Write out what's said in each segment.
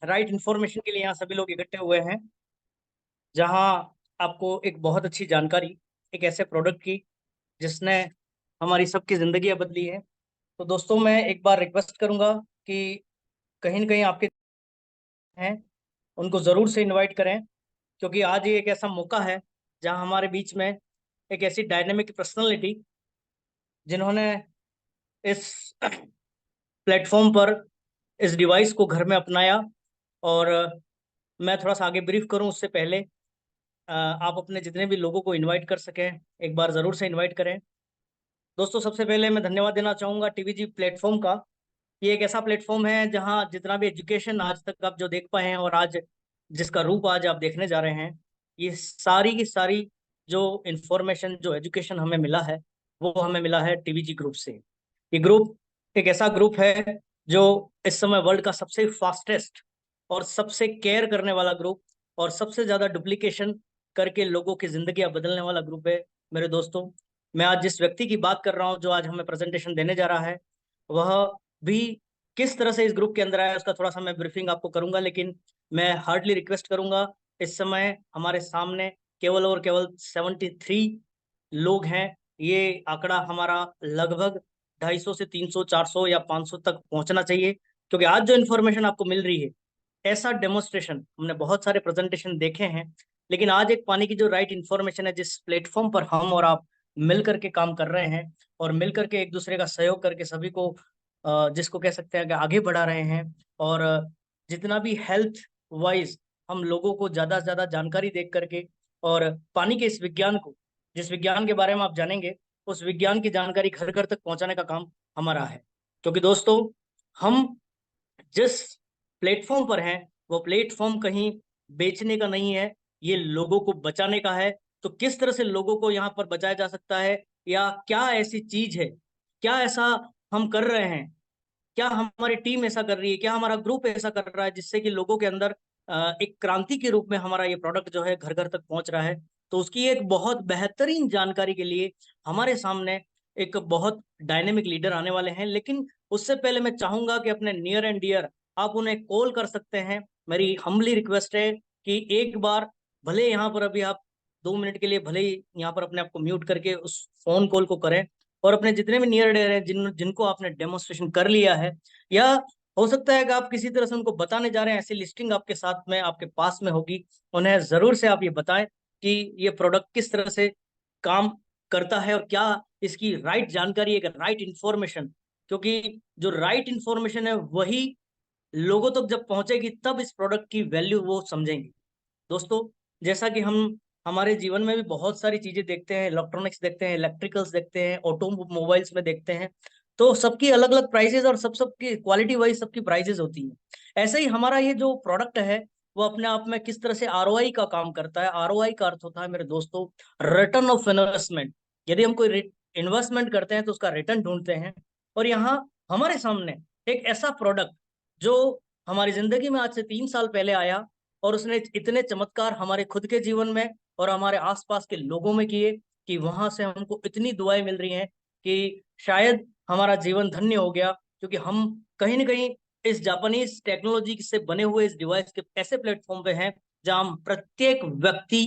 Right information के लिए यहाँ सभी लोग इकट्ठे हुए हैं, जहाँ आपको एक बहुत अच्छी जानकारी एक ऐसे प्रोडक्ट की जिसने हमारी सबकी जिंदगियां बदली है। तो दोस्तों, मैं एक बार रिक्वेस्ट करूंगा कि कहीं न कहीं आपके हैं उनको जरूर से इनवाइट करें, क्योंकि आज ये एक ऐसा मौका है जहाँ हमारे बीच में एक ऐसी डायनेमिक पर्सनालिटी जिन्होंने इस प्लेटफॉर्म पर इस डिवाइस को घर में अपनाया। और मैं थोड़ा सा आगे ब्रीफ करूं उससे पहले आप अपने जितने भी लोगों को इनवाइट कर सकें एक बार जरूर से इनवाइट करें। दोस्तों, सबसे पहले मैं धन्यवाद देना चाहूंगा टीवीजी प्लेटफॉर्म का। ये एक ऐसा प्लेटफॉर्म है जहां जितना भी एजुकेशन आज तक आप जो देख पाए हैं और आज जिसका रूप आज आप देखने जा रहे हैं, ये सारी की सारी जो इंफॉर्मेशन जो एजुकेशन हमें मिला है वो हमें मिला है टीवीजी ग्रुप से। ये ग्रुप एक ऐसा ग्रुप है जो इस समय वर्ल्ड का सबसे फास्टेस्ट और सबसे केयर करने वाला ग्रुप और सबसे ज्यादा डुप्लीकेशन करके लोगों की जिंदगियां बदलने वाला ग्रुप है। मेरे दोस्तों, मैं आज जिस व्यक्ति की बात कर रहा हूँ जो आज हमें प्रेजेंटेशन देने जा रहा है, वह भी किस तरह से इस ग्रुप के अंदर आया उसका थोड़ा सा मैं ब्रीफिंग आपको करूंगा, लेकिन मैं हार्डली रिक्वेस्ट करूंगा। इस समय हमारे सामने केवल और केवल 73 लोग हैं। ये आंकड़ा हमारा लगभग 250 से 300 400 या 500 तक पहुंचना चाहिए, क्योंकि आज जो इन्फॉर्मेशन आपको मिल रही है, ऐसा डेमोन्स्ट्रेशन हमने बहुत सारे प्रेजेंटेशन देखे हैं, लेकिन आज एक पाने की जो राइट इन्फॉर्मेशन है जिस प्लेटफॉर्म पर हम और आप मिल करके काम कर रहे हैं और मिल करके एक दूसरे का सहयोग करके सभी को जिसको कह सकते हैं कि आगे बढ़ा रहे हैं। और जितना भी हेल्थ वाइज हम लोगों को ज्यादा से ज्यादा जानकारी देख करके और पानी के इस विज्ञान को, जिस विज्ञान के बारे में आप जानेंगे, उस विज्ञान की जानकारी घर घर तक पहुंचाने का काम हमारा है। क्योंकि दोस्तों, हम जिस प्लेटफॉर्म पर हैं वो प्लेटफॉर्म कहीं बेचने का नहीं है, ये लोगों को बचाने का है। तो किस तरह से लोगों को यहाँ पर बचाया जा सकता है, या क्या ऐसी चीज है, क्या ऐसा हम कर रहे हैं, क्या हमारी टीम ऐसा कर रही है, क्या हमारा ग्रुप ऐसा कर रहा है जिससे कि लोगों के अंदर एक क्रांति के रूप में हमारा ये प्रोडक्ट जो है घर घर तक पहुंच रहा है। तो उसकी एक बहुत बेहतरीन जानकारी के लिए हमारे सामने एक बहुत डायनेमिक लीडर आने वाले हैं। लेकिन उससे पहले मैं चाहूंगा कि अपने नियर एंड डियर आप उन्हें कॉल कर सकते हैं। मेरी हम्बली रिक्वेस्ट है कि एक बार भले यहाँ पर अभी आप 2 मिनट के लिए भले ही यहाँ पर अपने आप को म्यूट करके उस फोन कॉल को करें और अपने जितने भी नियर डियर हैं जिनको आपने डेमोन्स्ट्रेशन कर लिया है, या हो सकता है कि आप किसी तरह से उनको बताने जा रहे हैं, ऐसी लिस्टिंग आपके साथ में आपके पास में होगी, उन्हें जरूर से आप ये बताएं कि ये प्रोडक्ट किस तरह से काम करता है और क्या इसकी राइट जानकारी है, राइट इंफॉर्मेशन। क्योंकि जो राइट इंफॉर्मेशन है वही लोगों तक जब पहुंचेगी तब इस प्रोडक्ट की वैल्यू वो समझेंगे। दोस्तों, जैसा कि हम हमारे जीवन में भी बहुत सारी चीजें देखते हैं, इलेक्ट्रॉनिक्स देखते हैं, इलेक्ट्रिकल्स देखते हैं, ऑटोमोबाइल्स में देखते हैं, तो सबकी अलग अलग प्राइसेस और सबकी क्वालिटी वाइज सबकी प्राइसेस होती है। ऐसे ही हमारा ये जो प्रोडक्ट है वो अपने आप में किस तरह से आरओआई का काम करता है। आरओआई का अर्थ होता है, मेरे दोस्तों, रिटर्न ऑफ इन्वेस्टमेंट। यदि हम कोई इन्वेस्टमेंट करते हैं तो उसका रिटर्न ढूंढते हैं। और यहाँ हमारे सामने एक ऐसा प्रोडक्ट जो हमारी जिंदगी में आज से 3 साल पहले आया और उसने इतने चमत्कार हमारे खुद के जीवन में और हमारे आसपास के लोगों में किए कि वहां से हमको इतनी दुआएं मिल रही हैं कि शायद हमारा जीवन धन्य हो गया, क्योंकि हम कहीं ना कहीं इस जापानीज टेक्नोलॉजी से बने हुए इस डिवाइस के ऐसे प्लेटफॉर्म पे हैं जहां हम प्रत्येक व्यक्ति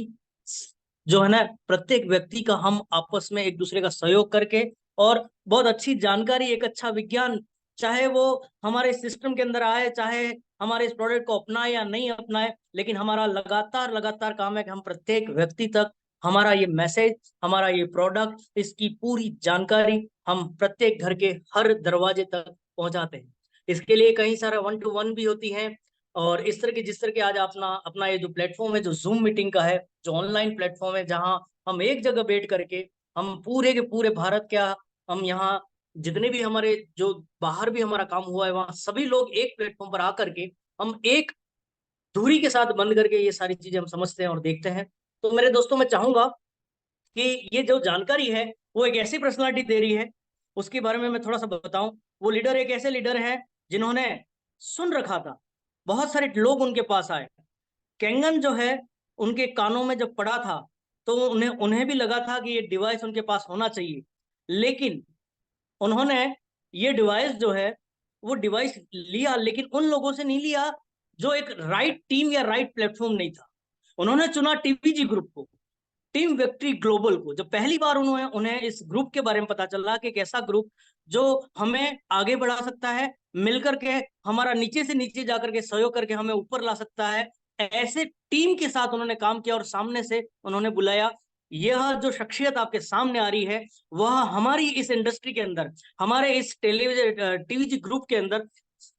जो है ना, प्रत्येक व्यक्ति का हम आपस में एक दूसरे का सहयोग करके और बहुत अच्छी जानकारी, एक अच्छा विज्ञान, चाहे वो हमारे सिस्टम के अंदर आए, चाहे हमारे इस प्रोडक्ट को अपनाए या नहीं अपनाए, लेकिन हमारा लगातार लगातार काम है कि हम प्रत्येक व्यक्ति तक हमारा ये मैसेज, हमारा ये प्रोडक्ट, इसकी पूरी जानकारी हम प्रत्येक घर के हर दरवाजे तक पहुंचाते हैं। इसके लिए कई सारा 1 to 1 भी होती है। और इस तरह की जिस तरह की आज अपना अपना ये जो प्लेटफॉर्म है जो जूम मीटिंग का है, जो ऑनलाइन प्लेटफॉर्म है जहाँ हम एक जगह बैठ करके हम पूरे के पूरे भारत क्या, हम यहाँ जितने भी हमारे जो बाहर भी हमारा काम हुआ है वहाँ सभी लोग एक प्लेटफॉर्म पर आकर के हम एक दूरी के साथ बंद करके ये सारी चीजें हम समझते हैं और देखते हैं। तो मेरे दोस्तों, मैं चाहूंगा कि ये जो जानकारी है वो एक ऐसी पर्सनालिटी दे रही है, उसके बारे में मैं थोड़ा सा बताऊं। वो लीडर एक ऐसे लीडर है जिन्होंने सुन रखा था, बहुत सारे लोग उनके पास आए, कैंगन जो है उनके कानों में जब पड़ा था तो उन्हें उन्हें भी लगा था कि ये डिवाइस उनके पास होना चाहिए। लेकिन उन्होंने ये डिवाइस जो है वो डिवाइस लिया, लेकिन उन लोगों से नहीं लिया जो एक राइट टीम या राइट प्लेटफॉर्म नहीं था। उन्होंने चुना टीवीजी ग्रुप को, टीम विक्ट्री ग्लोबल को। जब पहली बार उन्होंने उन्हें इस ग्रुप के बारे में पता चला कि एक ऐसा ग्रुप जो हमें आगे बढ़ा सकता है, मिलकर के हमारा नीचे से नीचे जाकर के सहयोग करके हमें ऊपर ला सकता है, ऐसे टीम के साथ उन्होंने काम किया और सामने से उन्होंने बुलाया। यह जो शख्सियत आपके सामने आ रही है वह हमारी इस इंडस्ट्री के अंदर, हमारे इस टेलीविजन टीवीजी ग्रुप के अंदर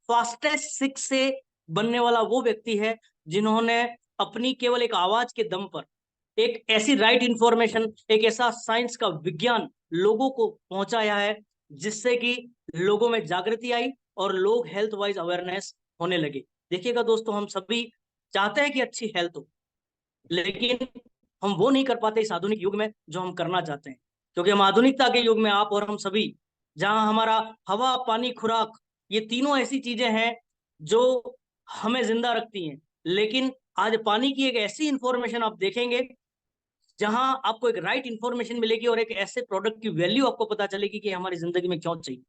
फास्टेस्ट 6 से बनने वाला वो व्यक्ति है जिन्होंने अपनी केवल एक आवाज के दम पर एक ऐसी राइट इंफॉर्मेशन, एक ऐसा साइंस का विज्ञान लोगों को पहुंचाया है जिससे कि लोगों में जागृति आई और लोग हेल्थ वाइज अवेयरनेस होने लगे। देखिएगा दोस्तों, हम सभी चाहते हैं कि अच्छी हेल्थ हो, लेकिन हम वो नहीं कर पाते इस आधुनिक युग में जो हम करना चाहते हैं, क्योंकि हम आधुनिकता के युग में, आप और हम सभी, जहां हमारा हवा, पानी, खुराक, ये तीनों ऐसी चीजें हैं जो हमें जिंदा रखती हैं। लेकिन आज पानी की एक ऐसी इंफॉर्मेशन आप देखेंगे जहां आपको एक राइट इंफॉर्मेशन मिलेगी और एक ऐसे प्रोडक्ट की वैल्यू आपको पता चलेगी कि हमारी जिंदगी में क्यों चाहिए।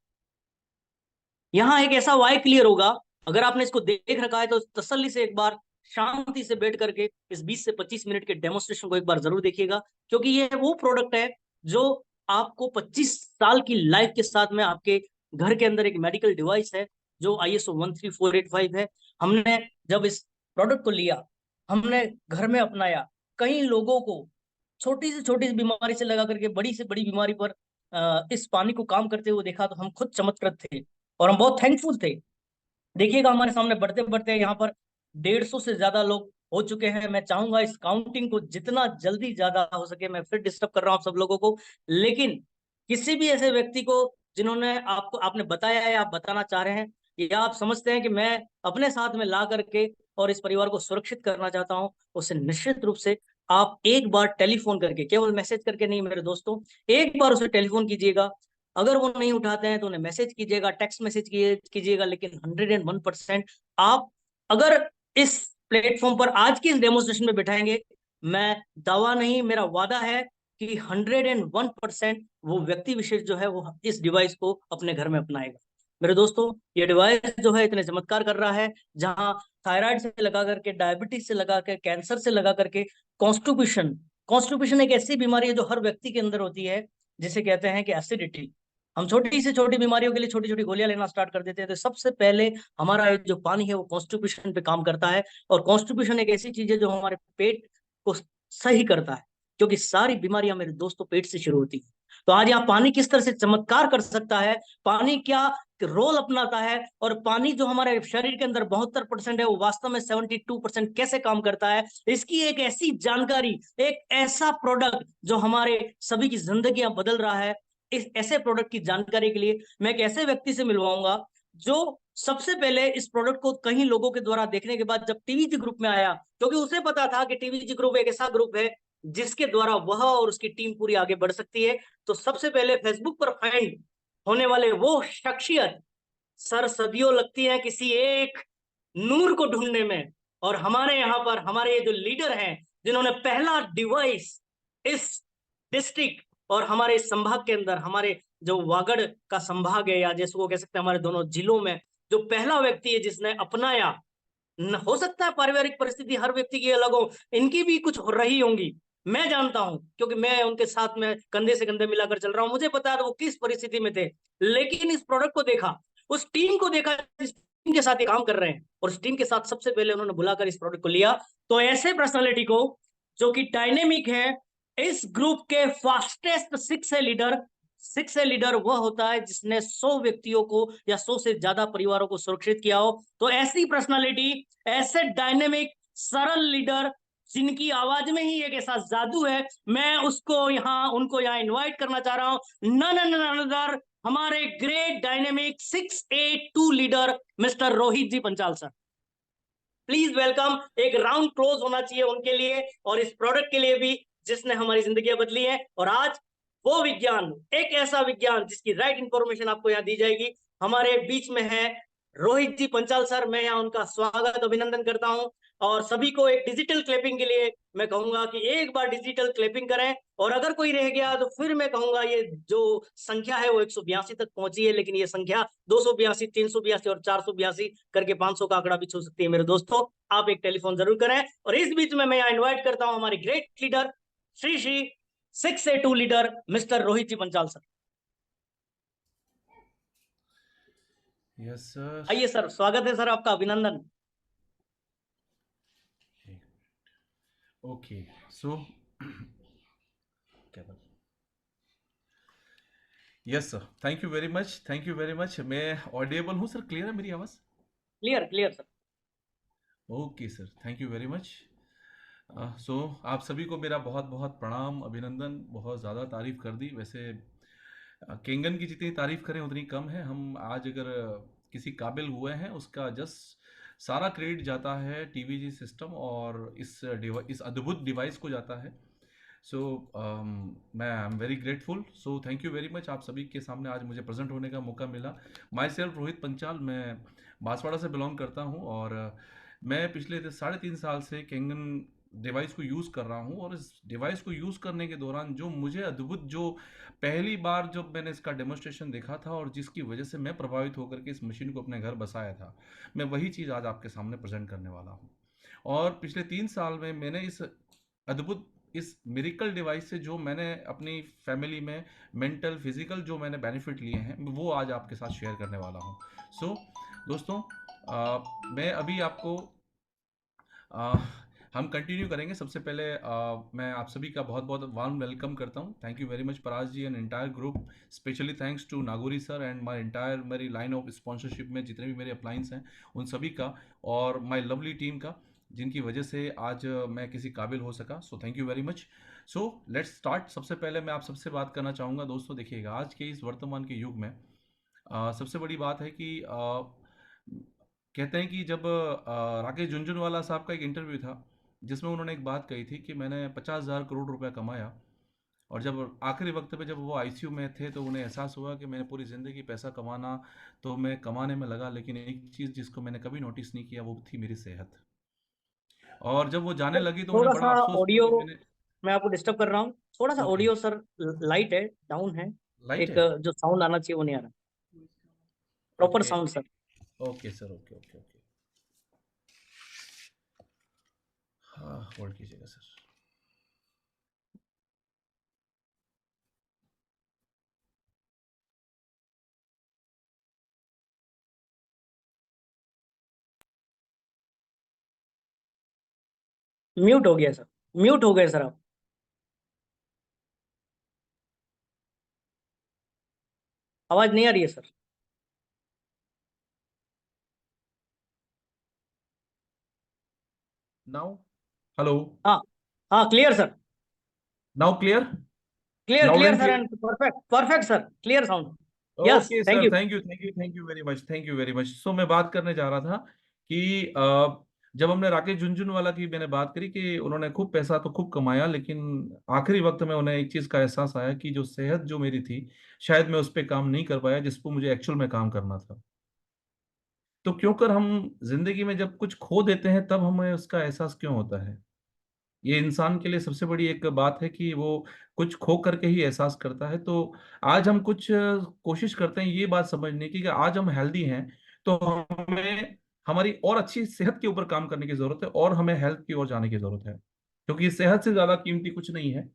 यहाँ एक ऐसा वाई क्लियर होगा। अगर आपने इसको देख रखा है तो तसल्ली से एक बार शांति से बैठ करके इस 20 से 25 मिनट के डेमोस्ट्रेशन को एक बार जरूर देखिएगा, क्योंकि ये वो प्रोडक्ट है जो आपको 25 साल की लाइफ के साथ में आपके घर के अंदर एक मेडिकल डिवाइस है जो ISO 13485 है। हमने जब इस प्रोडक्ट को लिया, हमने घर में अपनाया, कई लोगों को छोटी सी बीमारी से लगा करके बड़ी से बड़ी बीमारी पर इस पानी को काम करते हुए देखा, तो हम खुद चमत्कृत थे और हम बहुत थैंकफुल थे। देखिएगा हमारे सामने बढ़ते बढ़ते यहाँ पर 150 से ज्यादा लोग हो चुके हैं। मैं चाहूंगा इस काउंटिंग को जितना जल्दी ज्यादा हो सके, मैं फिर डिस्टर्ब कर रहा हूँ आप सब लोगों को, लेकिन किसी भी ऐसे व्यक्ति को जिन्होंने आपको, आपने बताया है, आप बताना चाह रहे हैं, या आप समझते हैं कि मैं अपने साथ में ला करके और इस परिवार को सुरक्षित करना चाहता हूँ, उसे निश्चित रूप से आप एक बार टेलीफोन करके, केवल मैसेज करके नहीं मेरे दोस्तों, एक बार उसे टेलीफोन कीजिएगा। अगर वो नहीं उठाते हैं तो उन्हें मैसेज कीजिएगा, टेक्स्ट मैसेज कीजिएगा, लेकिन 101% आप अगर इस प्लेटफॉर्म पर आज की इस डेमोस्ट्रेशन में बिठाएंगे, मैं दावा नहीं, मेरा वादा है कि 101% वो व्यक्ति विशेष जो है वो इस डिवाइस को अपने घर में अपनाएगा। मेरे दोस्तों, ये डिवाइस जो है इतने चमत्कार कर रहा है, जहां थायराइड से लगा करके, डायबिटीज से लगा कर, कैंसर से लगा करके, कॉन्स्टिपेशन, कॉन्स्टिपेशन एक ऐसी बीमारी है जो हर व्यक्ति के अंदर होती है, जिसे कहते हैं कि एसिडिटी। हम छोटी से छोटी बीमारियों के लिए छोटी छोटी गोलियां लेना स्टार्ट कर देते हैं, तो सबसे पहले हमारा जो पानी है वो कॉन्स्टिपेशन पे काम करता है। और कॉन्स्टिपेशन एक ऐसी चीज है जो हमारे पेट को सही करता है, क्योंकि सारी बीमारियां मेरे दोस्तों पेट से शुरू होती है। तो आज यहाँ पानी किस तरह से चमत्कार कर सकता है, पानी क्या रोल अपनाता है, और पानी जो हमारे शरीर के अंदर 72% है वो वास्तव में 72% कैसे काम करता है, इसकी एक ऐसी जानकारी, एक ऐसा प्रोडक्ट जो हमारे सभी की जिंदगियां बदल रहा है। इस ऐसे प्रोडक्ट की जानकारी के लिए मैं एक ऐसे व्यक्ति से मिलवाऊंगा जो सबसे पहले इस प्रोडक्ट को कहीं लोगों के द्वारा देखने के बाद जब टीवीजी ग्रुप में आया, क्योंकि उसे पता था कि टीवीजी ग्रुप एक ऐसा ग्रुप है जिसके द्वारा वह और उसकी टीम पूरी आगे बढ़ सकती है, तो सबसे पहले फेसबुक पर फाइंड होने वाले वो शख्सियत सर सदियों लगती है किसी एक नूर को ढूंढने में। और हमारे यहाँ पर हमारे ये जो लीडर हैं जिन्होंने पहला डिवाइस इस डिस्ट्रिक्ट और हमारे संभाग के अंदर, हमारे जो वागड़ का संभाग है, या जैसे वो कह सकते हैं हमारे दोनों जिलों में जो पहला व्यक्ति है जिसने अपनाया, हो सकता है पारिवारिक परिस्थिति हर व्यक्ति की अलग हो, इनकी भी कुछ हो रही होंगी, मैं जानता हूं, क्योंकि मैं उनके साथ में कंधे से कंधे मिलाकर चल रहा हूं, मुझे पता है वो किस परिस्थिति में थे। लेकिन इस प्रोडक्ट को देखा, उस टीम को देखा जिस टीम के साथ ये काम कर रहे हैं, और उस टीम के साथ सबसे पहले उन्होंने बुलाकर इस प्रोडक्ट को लिया। तो ऐसे पर्सनालिटी को जो कि डायनेमिक है, इस ग्रुप के फास्टेस्ट 6 है लीडर, 6 है लीडर वह होता है जिसने 100 व्यक्तियों को या 100 से ज्यादा परिवारों को सुरक्षित किया हो। तो ऐसी पर्सनालिटी, ऐसे डायनेमिक सरल लीडर जिनकी आवाज में ही एक ऐसा जादू है, मैं उसको यहाँ, उनको यहाँ इनवाइट करना चाह रहा हूं। नन अनदर हमारे great dynamic 682 leader mister Rohit ji Panchal sir, please welcome. एक राउंड क्लोज होना चाहिए उनके लिए और इस प्रोडक्ट के लिए भी जिसने हमारी जिंदगी बदली है। और आज वो विज्ञान, एक ऐसा विज्ञान जिसकी राइट इंफॉर्मेशन आपको यहाँ दी जाएगी, हमारे बीच में है रोहित जी पंचाल सर, मैं यहाँ उनका स्वागत अभिनंदन करता हूँ। और सभी को एक डिजिटल क्लैपिंग के लिए मैं कहूंगा कि एक बार डिजिटल क्लैपिंग करें। और अगर कोई रह गया तो फिर मैं कहूंगा ये जो संख्या है वो 182 तक पहुंची है, लेकिन ये संख्या 282, 382 और 482 करके 500 का आंकड़ा भी छू सकती है। मेरे दोस्तों, आप एक टेलीफोन जरूर करें। और इस बीच में मैं यहाँ इन्वाइट करता हूँ हमारे great leader Shri Shri 6A2 leader mister Rohit ji Panchal sir. Yes sir. आइए सर, स्वागत है सर आपका, अभिनंदन। ओके सो क्या बात। Yes sir, thank you very much, thank you very much. मैं ऑडिएबल हूँ सर? क्लियर है मेरी आवाज़? Clear clear sir. Okay sir, thank you very much. So आप सभी को मेरा बहुत बहुत प्रणाम, अभिनंदन। बहुत ज़्यादा तारीफ कर दी वैसे। केंगन की जितनी तारीफ करें उतनी कम है। हम आज अगर किसी काबिल हुए हैं उसका जस्ट सारा क्रेडिट जाता है टीवीजी सिस्टम और इस अद्भुत डिवाइस को जाता है। सो मैं I am very grateful. So thank you very much. आप सभी के सामने आज मुझे प्रेजेंट होने का मौका मिला। माई सेल्फ रोहित पंचाल, मैं बांसवाड़ा से बिलोंग करता हूँ और मैं पिछले 3.5 साल से कैंगन डिवाइस को यूज़ कर रहा हूँ। और इस डिवाइस को यूज़ करने के दौरान जो मुझे अद्भुत, जो पहली बार जब मैंने इसका डेमोस्ट्रेशन देखा था और जिसकी वजह से मैं प्रभावित होकर के इस मशीन को अपने घर बसाया था, मैं वही चीज़ आज आपके सामने प्रेजेंट करने वाला हूँ। और पिछले 3 साल में मैंने अद्भुत इस मिरेकल डिवाइस से जो मैंने अपनी फैमिली में मेंटल फिजिकल जो मैंने बेनिफिट लिए हैं वो आज आपके साथ शेयर करने वाला हूँ। सो दोस्तों, मैं अभी आपको आ, हम कंटिन्यू करेंगे। सबसे पहले मैं आप सभी का बहुत बहुत वार्म वेलकम करता हूं। Thank you very much Paraj ji and entire group. Specially thanks to Nagori sir and my entire मेरी लाइन ऑफ स्पॉन्सरशिप में जितने भी मेरे अप्लाइंस हैं उन सभी का, और माय लवली टीम का, जिनकी वजह से आज मैं किसी काबिल हो सका। So thank you very much. So let's start. सबसे पहले मैं आप सबसे बात करना चाहूँगा दोस्तों। देखिएगा, आज के इस वर्तमान के युग में सबसे बड़ी बात है कि कहते हैं कि जब राकेश झुनझुनवाला साहब का एक इंटरव्यू था जिसमें उन्होंने एक बात कही थी कि मैंने 50,000 करोड़ रुपया कमाया, और जब आखिरी वक्त पे जब वो आईसीयू में थे तो उन्हें एहसास हुआ कि मैंने पूरी ज़िंदगी पैसा कमाना तो मैं कमाने में लगा, लेकिन एक चीज़ जिसको मैंने कभी नोटिस नहीं किया वो थी मेरी सेहत। और जब वो जाने लगी तो उन्हें थोड़ा बड़ा सा अफसोस हुआ ऑडियो, कि मैंने। मैं आपको डिस्टर्ब कर रहा हूँ। थोड़ा सा ओके। ऑडियो सर लाइट है, डाउन है। लाइट एक है। जो साउंड आना चाहिए वो नहीं आ रहा, proper okay. Sound sir. Okay sir, okay okay okay. हाँ, होल्ड कीजिएगा सर। म्यूट हो गया सर, म्यूट हो गए सर आप। आवाज नहीं आ रही है सर। नाउ। हेलो। हाँ हाँ, clear sir. Now clear. Clear loud clear and sir, clear. And perfect perfect sir, clear sound. Yes, okay thank sir, you. Thank you thank you thank you very much, thank you very much. So मैं बात करने जा रहा था कि जब हमने राकेश झुनझुनवाला की मैंने बात करी कि उन्होंने खूब पैसा तो खूब कमाया, लेकिन आखिरी वक्त में उन्हें एक चीज का एहसास आया कि जो सेहत जो मेरी थी, शायद मैं उस पर काम नहीं कर पाया जिस पर मुझे एक्चुअल में काम करना था। तो क्यों कर हम जिंदगी में जब कुछ खो देते हैं तब हमें उसका एहसास क्यों होता है? ये इंसान के लिए सबसे बड़ी एक बात है कि वो कुछ खो करके ही एहसास करता है। तो आज हम कुछ कोशिश करते हैं ये बात समझने की कि आज हम हेल्दी हैं तो हमें हमारी और अच्छी सेहत के ऊपर काम करने की जरूरत है और हमें हेल्थ की ओर जाने की जरूरत है, क्योंकि सेहत से ज्यादा कीमती कुछ नहीं है।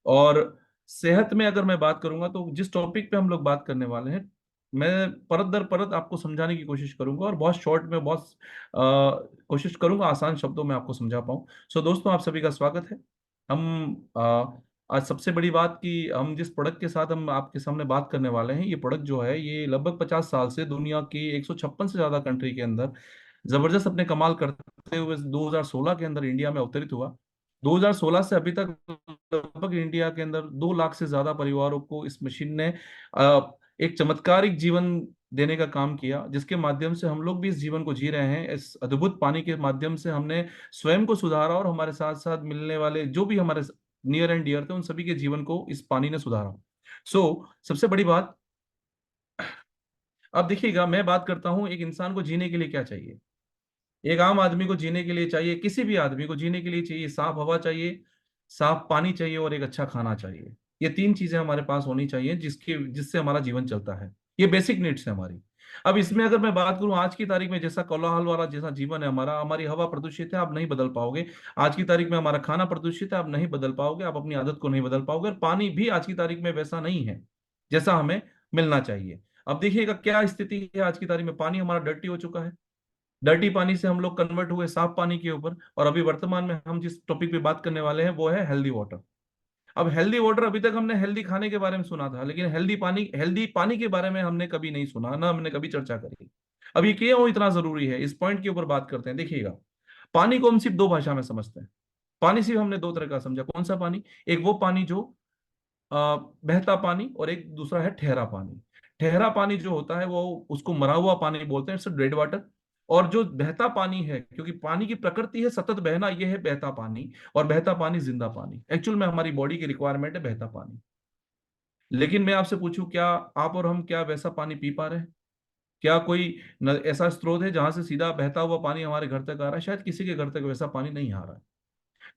और सेहत में अगर मैं बात करूंगा तो जिस टॉपिक पे हम लोग बात करने वाले हैं, मैं परत दर परत आपको समझाने की कोशिश करूंगा और बहुत शॉर्ट में बहुत कोशिश करूंगा आसान शब्दों में आपको समझा पाऊं। सो दोस्तों, आप सभी का स्वागत है। हम आज सबसे बड़ी बात कि हम जिस प्रोडक्ट के साथ हम आपके सामने बात करने वाले हैं, ये प्रोडक्ट जो है ये लगभग 50 साल से दुनिया की 156 से ज्यादा कंट्री के अंदर जबरदस्त अपने कमाल करते हुए 2016 के अंदर इंडिया में अवतरित हुआ। 2016 से अभी तक लगभग इंडिया के अंदर 2 लाख से ज्यादा परिवारों को इस मशीन ने एक चमत्कारिक जीवन देने का काम किया, जिसके माध्यम से हम लोग भी इस जीवन को जी रहे हैं। इस अद्भुत पानी के माध्यम से हमने स्वयं को सुधारा और हमारे साथ साथ मिलने वाले जो भी हमारे नियर एंड डियर थे उन सभी के जीवन को इस पानी ने सुधारा। सो सबसे बड़ी बात, अब देखिएगा, मैं बात करता हूं एक इंसान को जीने के लिए क्या चाहिए। एक आम आदमी को जीने के लिए चाहिए, किसी भी आदमी को जीने के लिए चाहिए, साफ हवा चाहिए, साफ पानी चाहिए और एक अच्छा खाना चाहिए। ये तीन चीजें हमारे पास होनी चाहिए जिससे हमारा जीवन चलता है। ये बेसिक नीड्स है हमारी। अब इसमें अगर मैं बात करूं आज की तारीख में, जैसा कोलाहल वाला जैसा जीवन है हमारा, हमारी हवा प्रदूषित है, आप नहीं बदल पाओगे। आज की तारीख में हमारा खाना प्रदूषित है, आप नहीं बदल पाओगे, आप अपनी आदत को नहीं बदल पाओगे, और पानी भी आज की तारीख में वैसा नहीं है जैसा हमें मिलना चाहिए। अब देखिएगा क्या स्थिति है आज की तारीख में, पानी हमारा डर्टी हो चुका है। डर्टी पानी से हम लोग कन्वर्ट हुए साफ पानी के ऊपर, और अभी वर्तमान में हम जिस टॉपिक पे बात करने वाले हैं वो है हेल्दी वाटर। अब हेल्दी वाटर, अभी तक हमने हेल्दी खाने के बारे में सुना था, लेकिन हेल्दी पानी के बारे में हमने कभी नहीं सुना, ना हमने कभी चर्चा करी। अब ये क्यों इतना जरूरी है, इस पॉइंट के ऊपर बात करते हैं। देखिएगा, पानी को हम सिर्फ दो भाषा में समझते हैं। पानी सिर्फ हमने दो तरह का समझा। कौन सा पानी? एक वो पानी जो बहता पानी, और एक दूसरा है ठहरा पानी। ठहरा पानी जो होता है वो, उसको मरा हुआ पानी बोलते हैं, इट्स डेड वाटर। और जो बहता पानी है, क्योंकि पानी की प्रकृति है सतत बहना, ये है बहता पानी। और बहता पानी जिंदा पानी, एक्चुअल में हमारी बॉडी की रिक्वायरमेंट है बहता पानी। लेकिन मैं आपसे पूछूं, क्या आप और हम क्या वैसा पानी पी पा रहे हैं? क्या कोई ऐसा स्रोत है जहां से सीधा बहता हुआ पानी हमारे घर तक आ रहा है? शायद किसी के घर तक वैसा पानी नहीं आ रहा है।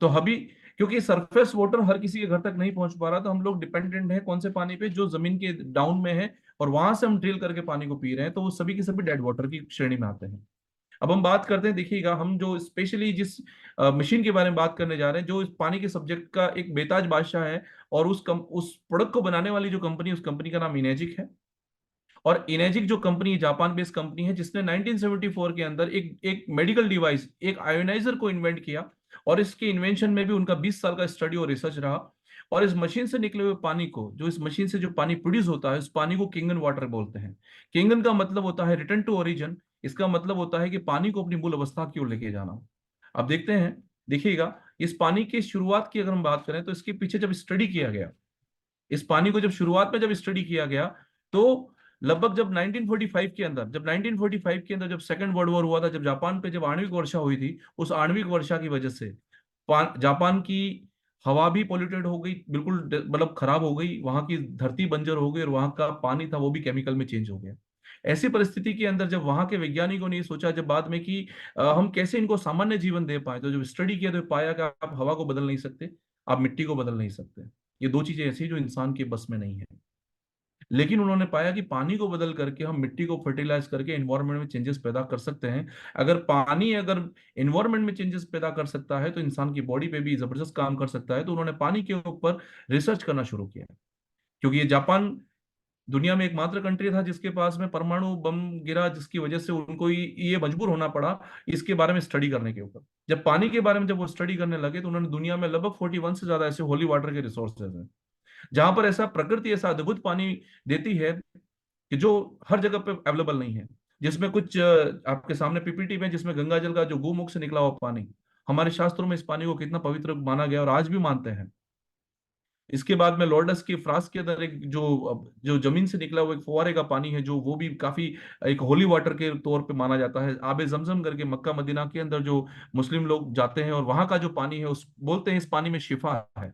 तो अभी, क्योंकि सरफेस वाटर हर किसी के घर तक नहीं पहुंच पा रहा, तो हम लोग डिपेंडेंट हैं कौन से पानी पे? जो जमीन के डाउन में है, और वहां से हम ड्रिल करके पानी को पी रहे हैं, तो वो सभी के सभी डेड वाटर की श्रेणी में आते हैं। अब हम बात करते हैं, देखिएगा, हम जो स्पेशली जिस मशीन के बारे में बात करने जा रहे हैं, जो इस पानी के सब्जेक्ट का एक बेताज बादशाह है, और उस प्रोडक्ट को बनाने वाली जो कंपनी, उस कंपनी का नाम इनेजिक है। और इनेजिक जो कंपनी, जापान बेस्ड कंपनी है, जिसने 1974 के अंदर एक एक मेडिकल डिवाइस, एक आयोनाइजर को इन्वेंट किया। और इसके इन्वेंशन में भी उनका 20 साल का स्टडी और रिसर्च रहा। और इस मशीन से निकले हुए पानी को, जो इस मशीन से जो पानी प्रोड्यूस होता है, उस पानी को किंगन वाटर बोलते हैं। किंगन का मतलब होता है रिटर्न टू ओरिजिन। इसका मतलब होता है कि पानी को अपनी मूल अवस्था की ओर लेके जाना। अब देखते हैं, देखिएगा, इस पानी की शुरुआत की अगर हम बात करें, तो इसके पीछे जब स्टडी किया गया, इस पानी को जब शुरुआत में जब स्टडी किया गया, तो लगभग जब 1945 के अंदर, जब सेकंड वर्ल्ड वॉर हुआ था, जब जापान पे जब आणविक वर्षा हुई थी, उस आणविक वर्षा की वजह से जापान की हवा भी पोल्यूटेड हो गई, बिल्कुल मतलब खराब हो गई, वहां की धरती बंजर हो गई, और वहां का पानी था वो भी केमिकल में चेंज हो गया। ऐसी परिस्थिति के अंदर जब वहां के वैज्ञानिकों ने ये सोचा, जब बाद में कि हम कैसे इनको सामान्य जीवन दे पाए, तो जब स्टडी किया तो पाया कि आप हवा को बदल नहीं सकते, आप मिट्टी को बदल नहीं सकते। ये दो चीजें ऐसी हैं जो इंसान के बस में नहीं है। लेकिन उन्होंने पाया कि पानी को बदल करके हम मिट्टी को फर्टिलाइज करके एनवायरनमेंट में चेंजेस पैदा कर सकते हैं। अगर एनवायरनमेंट में चेंजेस पैदा कर सकता है, तो इंसान की बॉडी पे भी जबरदस्त काम कर सकता है। तो उन्होंने पानी के ऊपर रिसर्च करना शुरू किया। क्योंकि ये जापान दुनिया में एकमात्र कंट्री था जिसके पास में परमाणु बम गिरा, जिसकी वजह से उनको ये मजबूर होना पड़ा इसके बारे में स्टडी करने के ऊपर। जब पानी के बारे में जब वो स्टडी करने लगे, तो उन्होंने दुनिया में लगभग 41 से ज्यादा ऐसे होली वाटर के रिसोर्सेज हैं, जहां पर ऐसा प्रकृति ऐसा अद्भुत पानी देती है कि जो हर जगह पे अवेलेबल नहीं है। जिसमें कुछ आपके सामने पीपीटी में, जिसमें गंगा जल का जो गोमुख से निकला हुआ पानी, हमारे शास्त्रों में इस पानी को कितना पवित्र माना गया और आज भी मानते हैं। इसके बाद में लॉर्डस की फ्रांस के अंदर एक जो जो जमीन से निकला हुआ एक फुवारे का पानी है, जो वो भी काफी एक होली वाटर के तौर पे माना जाता है। आबे जमजम करके मक्का मदीना के अंदर जो मुस्लिम लोग जाते हैं, और वहां का जो पानी है, उस बोलते हैं इस पानी में शिफा है।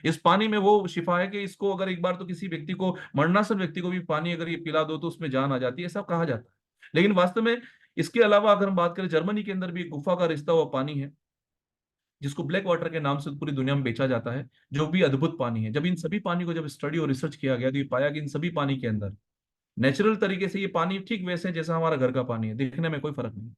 इस पानी में वो शिफा है कि इसको अगर एक बार तो किसी व्यक्ति को, मरणासन व्यक्ति को भी पानी अगर ये पिला दो तो उसमें जान आ जाती है, ऐसा कहा जाता है। लेकिन वास्तव में इसके अलावा अगर हम बात करें, जर्मनी के अंदर भी एक गुफा का रिश्ता हुआ पानी है, जिसको ब्लैक वाटर के नाम से पूरी दुनिया में बेचा जाता है, जो भी अद्भुत पानी है। जब इन सभी पानी को जब स्टडी और रिसर्च किया गया, तो ये पाया कि इन सभी पानी के अंदर नेचुरल तरीके से ये पानी ठीक वैसे है जैसा हमारा घर का पानी है, देखने में कोई फर्क नहीं।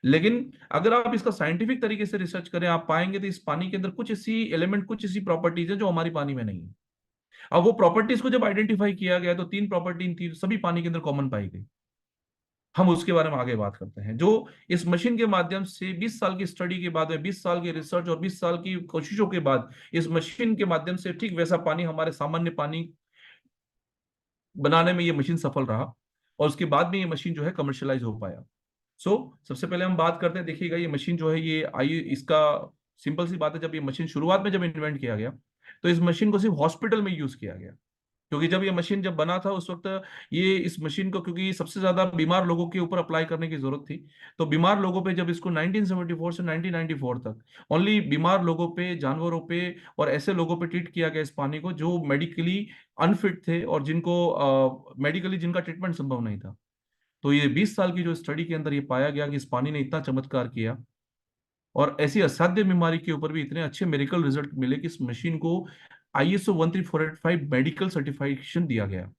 लेकिन अगर आप इसका साइंटिफिक तरीके से रिसर्च करें, आप पाएंगे तो इस पानी के अंदर कुछ ऐसी एलिमेंट, कुछ ऐसी प्रॉपर्टीज है जो हमारी पानी में नहीं है। अब वो प्रॉपर्टीज को जब आइडेंटिफाई किया गया, तो तीन प्रॉपर्टी, इन तीन सभी पानी के अंदर कॉमन पाई गई। हम उसके बारे में आगे बात करते हैं, जो इस मशीन के माध्यम से 20 साल की स्टडी के बाद में, 20 साल की रिसर्च और 20 साल की कोशिशों के बाद, इस मशीन के माध्यम से ठीक वैसा पानी हमारे सामान्य पानी बनाने में ये मशीन सफल रहा। और उसके बाद में ये मशीन जो है कमर्शलाइज हो पाया। सबसे पहले हम बात करते हैं, देखिएगा, ये मशीन जो है, ये आई इसका सिंपल सी बात है, जब ये मशीन शुरुआत में जब इन्वेंट किया गया, तो इस मशीन को सिर्फ हॉस्पिटल में यूज किया गया। क्योंकि जब ये मशीन जब बना था उस वक्त, ये इस मशीन को क्योंकि सबसे ज्यादा बीमार लोगों के ऊपर अप्लाई करने की जरूरत थी, तो बीमार लोगों पे जब इसको 1974 से 1994 तक ओनली बीमार लोगों पे, जानवरों पे और ऐसे लोगों पे ट्रीट किया गया इस पानी को, जो मेडिकली अनफिट थे और जिनको मेडिकली जिनका ट्रीटमेंट संभव नहीं था। तो ये 20 साल की जो स्टडी के अंदर ये पाया गया कि इस पानी ने इतना चमत्कार किया और ऐसी असाध्य बीमारी के ऊपर भी इतने अच्छे मेडिकल रिजल्ट मिले कि इस मशीन को ISO 13485 मेडिकल सर्टिफिकेशन दिया गया।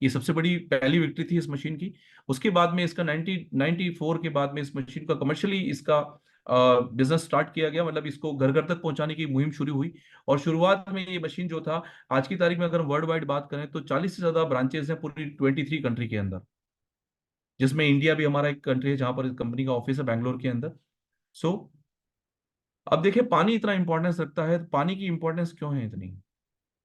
ये सबसे बड़ी पहली विक्ट्री थी इस मशीन की। उसके बाद में इसका 1994 के बाद में इस मशीन का कमर्शियली इसका बिजनेस स्टार्ट किया गया, मतलब इसको घर घर तक पहुंचाने की मुहिम शुरू हुई। और शुरुआत में ये मशीन जो था, आज की तारीख में अगर वर्ल्ड वाइड बात करें तो 40 से ज्यादा ब्रांचेस हैं पूरी 23 कंट्री के अंदर, जिसमें इंडिया भी हमारा एक कंट्री है जहां पर इस कंपनी का ऑफिस है बैंगलोर के अंदर। सो अब देखिए पानी इतना इंपॉर्टेंस रखता है, तो पानी की इंपॉर्टेंस क्यों है इतनी।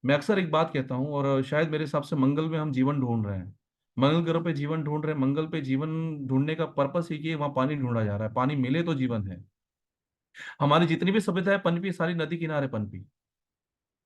मैं अक्सर एक बात कहता हूँ, और शायद मेरे हिसाब से मंगल में हम जीवन ढूंढ रहे हैं, मंगल ग्रह पे जीवन ढूंढ रहे हैं। मंगल पे जीवन ढूंढने का पर्पस ही कि वहां पानी ढूंढा जा रहा है, पानी मिले तो जीवन है। हमारी जितनी भी सभ्यता है पनपी, सारी नदी किनारे पनपी।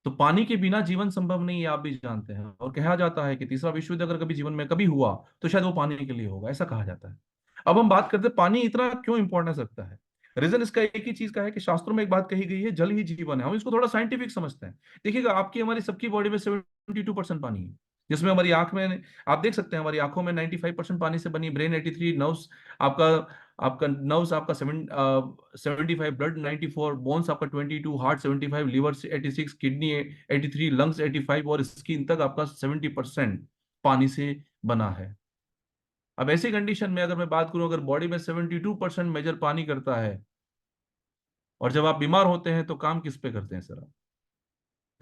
तो पानी के बिना जीवन संभव नहीं है, आप भी जानते हैं। और कहा जाता है कि तीसरा विश्व युद्ध अगर कभी जीवन में कभी हुआ तो शायद वो पानी के लिए होगा, ऐसा कहा जाता है। अब हम बात करते हैं पानी इतना क्यों इंपॉर्टेंस रखता है। रीजन इसका एक ही चीज का है कि शास्त्रों में एक बात कही गई है, जल ही जीवन है। हम इसको थोड़ा साइंटिफिक समझते हैं। देखिएगा, आपकी हमारी सबकी बॉडी में 72% पानी है, जिसमें हमारी आंख में आप देख सकते हैं हमारी आंखों में 95% पानी से बनी, ब्रेन 83, नर्व्स आपका आपका नर्व्स आपका 75, ब्लड 94, बोन्स आपका 22, हार्ट 75, लिवर 86, किडनी 83, लंग्स 85 और स्किन तक आपका 70% पानी से बना है। अब ऐसी कंडीशन में अगर मैं बात करूं, अगर बॉडी में 72% मेजर पानी करता है, और जब आप बीमार होते हैं तो काम किस पे करते हैं सर आप?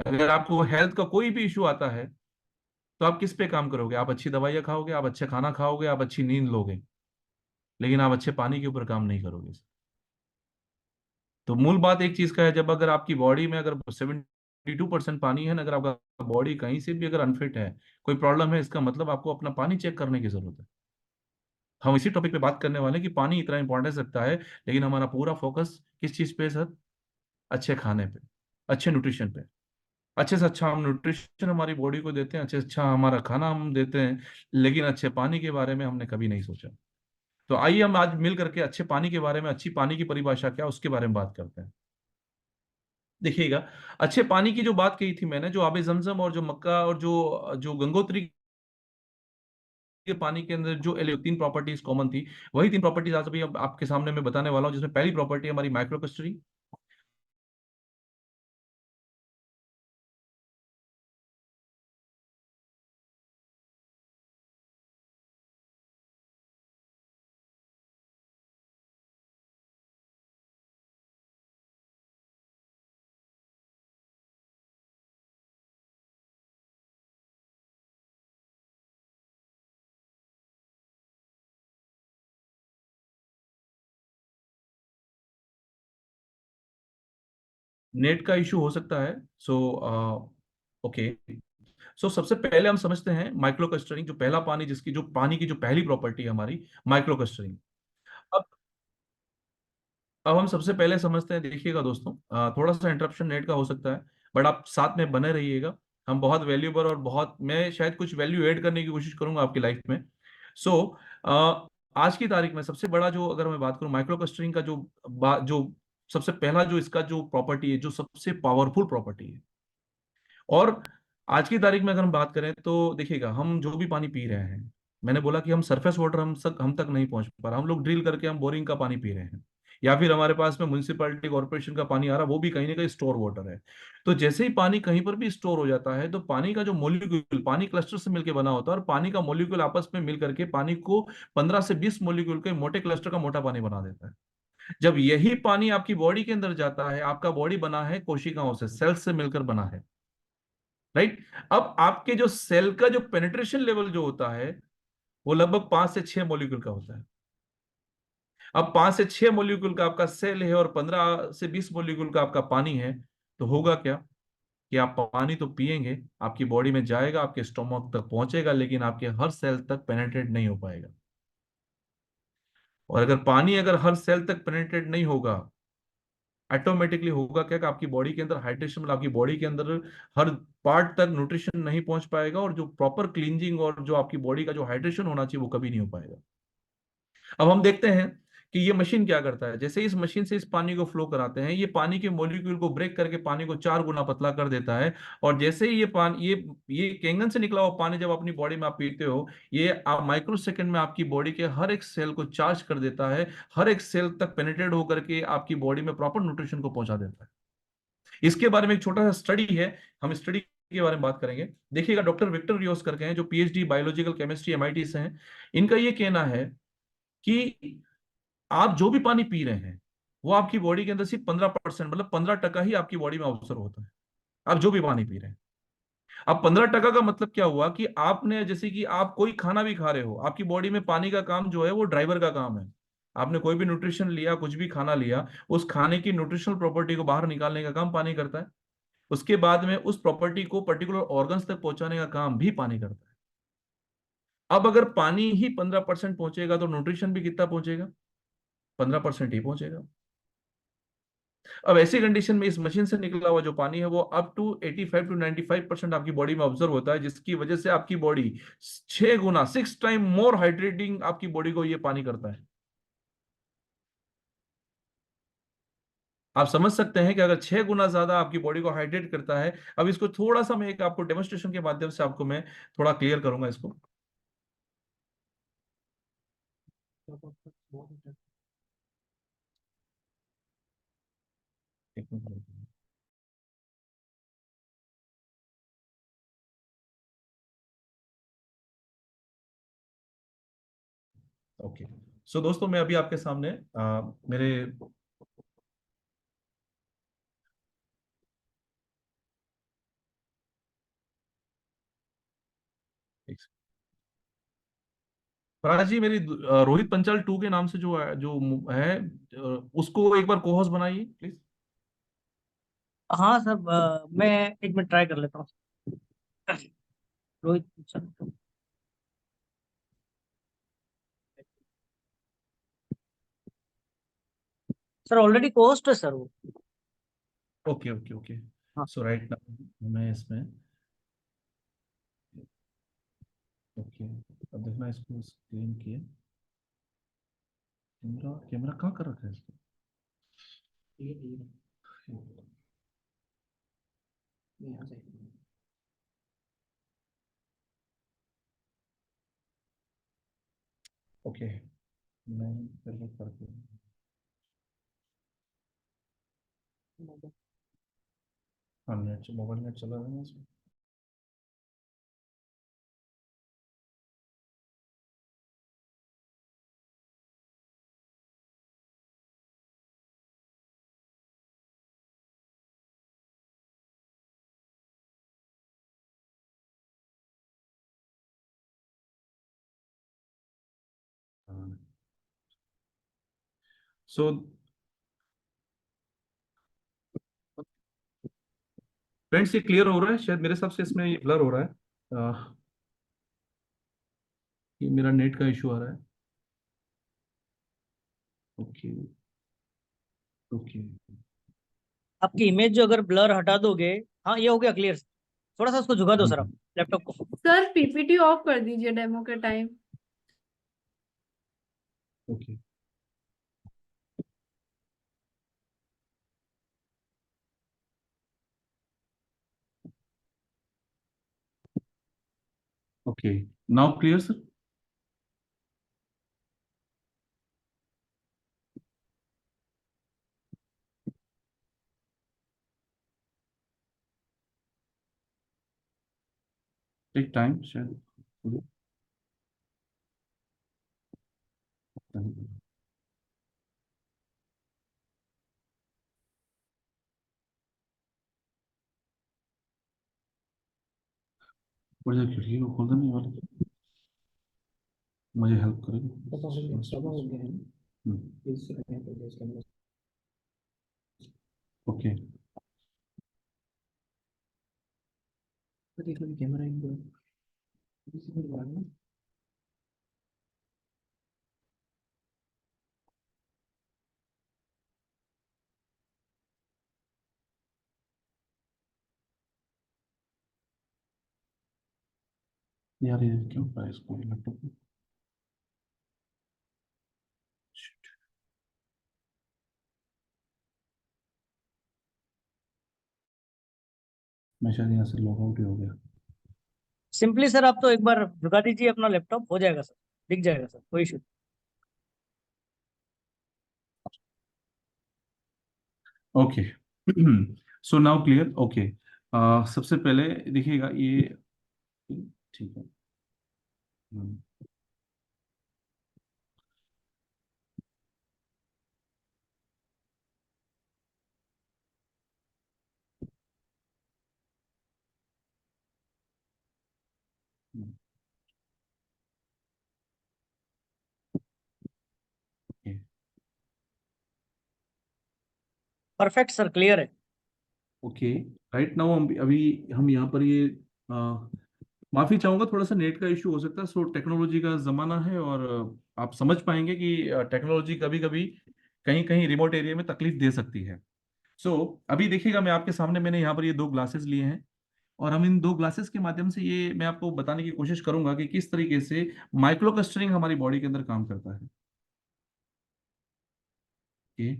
अगर आपको हेल्थ का कोई भी इशू आता है तो आप किस पे काम करोगे? आप अच्छी दवाइयाँ खाओगे, आप अच्छा खाना खाओगे, आप अच्छी नींद लोगे, लेकिन आप अच्छे पानी के ऊपर काम नहीं करोगे। तो मूल बात एक चीज का है, जब अगर आपकी बॉडी में अगर 72% पानी है ना, अगर आपका बॉडी कहीं से भी अगर अनफिट है, कोई प्रॉब्लम है, इसका मतलब आपको अपना पानी चेक करने की जरूरत है। हम इसी टॉपिक पे बात करने वाले हैं कि पानी इतना इंपॉर्टेंस रखता है, लेकिन हमारा पूरा फोकस किस चीज पे है सर? अच्छे खाने पे, अच्छे न्यूट्रिशन पे। अच्छे से अच्छा हम न्यूट्रिशन हमारी बॉडी को देते हैं, अच्छे से अच्छा हमारा खाना हम देते हैं, लेकिन अच्छे पानी के बारे में हमने कभी नहीं सोचा। तो आइए हम आज मिल करके अच्छे पानी के बारे में, अच्छी पानी की परिभाषा क्या उसके बारे में बात करते हैं। देखिएगा, अच्छे पानी की जो बात कही थी मैंने, जो आबे जमजम और जो मक्का और जो जो गंगोत्री के पानी के अंदर जो 3 प्रॉपर्टीज कॉमन थी, वही 3 प्रॉपर्टीज आज अभी अब आपके सामने मैं बताने वाला हूँ, जिसमें पहली प्रॉपर्टी हमारी माइक्रोक्रिस्टलिन। नेट का इशू हो सकता है। सो ओके, सो सबसे पहले हम समझते हैं माइक्रोक्रिस्टलिन, जो पहला पानी, जिसकी जो पानी की जो पहली प्रॉपर्टी है हमारी माइक्रोक्रिस्टलिन। अब अब हम सबसे पहले समझते हैं, देखिएगा दोस्तों, थोड़ा सा इंटरप्शन नेट का हो सकता है, बट आप साथ में बने रहिएगा। हम बहुत वैल्यूबल और बहुत, मैं शायद कुछ वैल्यू ऐड करने की कोशिश करूंगा आपकी लाइफ में। सो आज की तारीख में सबसे बड़ा जो, अगर मैं बात करूं माइक्रोक्लस्टरिंग का, जो सबसे पहला जो इसका जो प्रॉपर्टी है, जो सबसे पावरफुल प्रॉपर्टी है, और आज की तारीख में अगर हम बात करें तो देखिएगा, हम जो भी पानी पी रहे हैं, मैंने बोला कि हम सरफेस वाटर हम तक नहीं पहुंच पा रहा, हम लोग ड्रिल करके हम बोरिंग का पानी पी रहे हैं, या फिर हमारे पास में म्युनिसिपैलिटी कॉर्पोरेशन का पानी आ रहा, वो भी कहीं ना कहीं स्टोर वाटर है। तो जैसे ही पानी कहीं पर भी स्टोर हो जाता है, तो पानी का जो मोलिक्यूल पानी क्लस्टर से मिलकर बना होता है, और पानी का मोलिक्यूल आपस में मिल करके पानी को 15 से 20 मोलिक्यूल के मोटे क्लस्टर का मोटा पानी बना देता है। जब यही पानी आपकी बॉडी के अंदर जाता है, आपका बॉडी बना है कोशिकाओं से, सेल्स से मिलकर बना है, राइट। अब आपके जो सेल का जो पेनिट्रेशन लेवल जो होता है, वो लगभग 5 से 6 मॉलिक्यूल का होता है। अब 5 से 6 मॉलिक्यूल का आपका सेल है और 15 से 20 मॉलिक्यूल का आपका पानी है, तो होगा क्या कि आप पानी तो पिएंगे, आपकी बॉडी में जाएगा, आपके स्टोमक तक पहुंचेगा, लेकिन आपके हर सेल तक पेनिट्रेट नहीं हो पाएगा। और अगर पानी अगर हर सेल तक पेनिट्रेट नहीं होगा, ऑटोमेटिकली होगा क्या कि आपकी बॉडी के अंदर हाइड्रेशन, मतलब आपकी बॉडी के अंदर हर पार्ट तक न्यूट्रिशन नहीं पहुंच पाएगा, और जो प्रॉपर क्लींजिंग और जो आपकी बॉडी का जो हाइड्रेशन होना चाहिए वो कभी नहीं हो पाएगा। अब हम देखते हैं कि ये मशीन क्या करता है। जैसे इस मशीन से इस पानी को फ्लो कराते हैं, ये पानी के मॉलिक्यूल को ब्रेक करके पानी को 4 गुना पतला कर देता है। और जैसे ही ये पानी ये कैंगन से निकला हुआ पानी जब अपनी बॉडी में आप पीते हो, ये आप माइक्रो सेकंड में आपकी बॉडी के हर एक सेल को चार्ज कर देता है, हर एक सेल तक पेनिट्रेट होकर के आपकी बॉडी में प्रॉपर न्यूट्रिशन को पहुंचा देता है। इसके बारे में एक छोटा सा स्टडी है, हम स्टडी के बारे में बात करेंगे। देखिएगा, डॉक्टर विक्टर रियोस करके हैं, जो पीएचडी बायोलॉजिकल केमिस्ट्री एमआईटी से हैं। इनका ये कहना है कि आप जो भी पानी पी रहे हैं वो आपकी बॉडी के अंदर सिर्फ 15%, मतलब 15% ही आपकी बॉडी में ऑब्जर्व होता है। आप जो भी पानी पी रहे हैं, अब 15% का मतलब क्या हुआ कि आपने, जैसे कि आप कोई खाना भी खा रहे हो, आपकी बॉडी में पानी का काम जो है वो ड्राइवर का काम है। आपने कोई भी न्यूट्रिशन लिया, कुछ भी खाना लिया, उस खाने की न्यूट्रिशनल प्रॉपर्टी को बाहर निकालने का काम पानी करता है। उसके बाद में उस प्रॉपर्टी को पर्टिकुलर ऑर्गन्स तक पहुंचाने का काम भी पानी करता है। अब अगर पानी ही 15% पहुंचेगा तो न्यूट्रिशन भी कितना पहुंचेगा? 15% ही पहुंचेगा। अब ऐसी कंडीशन में इस मशीन से निकला हुआ जो पानी है वो अप टू 85 to 95% आपकी बॉडी में ऑब्जर्व होता है, जिसकी वजह से आपकी बॉडी 6 गुना, 6 टाइम मोर हाइड्रेटिंग आपकी बॉडी को ये पानी करता है। आप समझ सकते हैं कि अगर 6 गुना ज्यादा आपकी बॉडी को हाइड्रेट करता है। अब इसको थोड़ा सा मैं एक आपको डेमोन्स्ट्रेशन के माध्यम से आपको मैं थोड़ा क्लियर करूंगा इसको। एक मिनट। ओके। सो दोस्तों, मैं अभी आपके सामने मेरे फराज जी, मेरी रोहित पंचाल 2 के नाम से जो है उसको एक बार को होस्ट बनाइए प्लीज। हाँ सर, मैं एक मिनट ट्राई कर लेता हूँ। Rohit sir. Sir already post है सर वो। Okay okay okay. हाँ। सो राइट नाउ मैं इसमें, ओके, अब देखना इसको स्क्रीन किए। कैमरा कैमरा कहाँ कर रखा है इसको? ओके, मैं पहले करके, हाँ नेट, मोबाइल नेट चला रहा है इसमें। सो फ्रेंड्स, ये क्लियर हो रहा है? शायद मेरे हिसाब से इसमें ये ब्लर हो रहा है। ये मेरा नेट का इशू आ रहा है। Okay okay. आपकी इमेज जो अगर ब्लर हटा दोगे। हाँ, ये हो गया क्लियर। थोड़ा सा उसको झुका दो हाँ सर जी। आप लैपटॉप को। सर पीपीटी ऑफ कर दीजिए डेमो के time. Okay okay, now clear sir? Take time शायद। थोड़ी देर खिड़की को खोल देना ये वाला, मुझे हेल्प करेगा। ओके। देख लो कैमरा एक बार। यार ये क्यों पड़ा इसको लैपटॉप में? मैं शायद यहाँ से लॉग आउट ही हो गया। सिंपली सर आप तो एक बार झुका दीजिए अपना लैपटॉप, हो जाएगा सर, दिख जाएगा सर, कोई issue. Okay. So now clear. Okay. सबसे पहले देखिएगा ये, ठीक है। हम्म, हम्म, ओके। परफेक्ट सर, क्लियर है। ओके। राइट नाउ हम अभी हम यहाँ पर ये माफी चाहूंगा, थोड़ा सा नेट का इशू हो सकता है। सो टेक्नोलॉजी का जमाना है, और आप समझ पाएंगे कि टेक्नोलॉजी कभी कभी कहीं कहीं रिमोट एरिया में तकलीफ दे सकती है। सो अभी देखिएगा, मैं आपके सामने मैंने यहाँ पर ये दो ग्लासेस लिए हैं, और हम इन दो ग्लासेस के माध्यम से ये मैं आपको बताने की कोशिश करूंगा कि किस तरीके से माइक्रो क्लस्टरिंग हमारी बॉडी के अंदर काम करता है। ओके।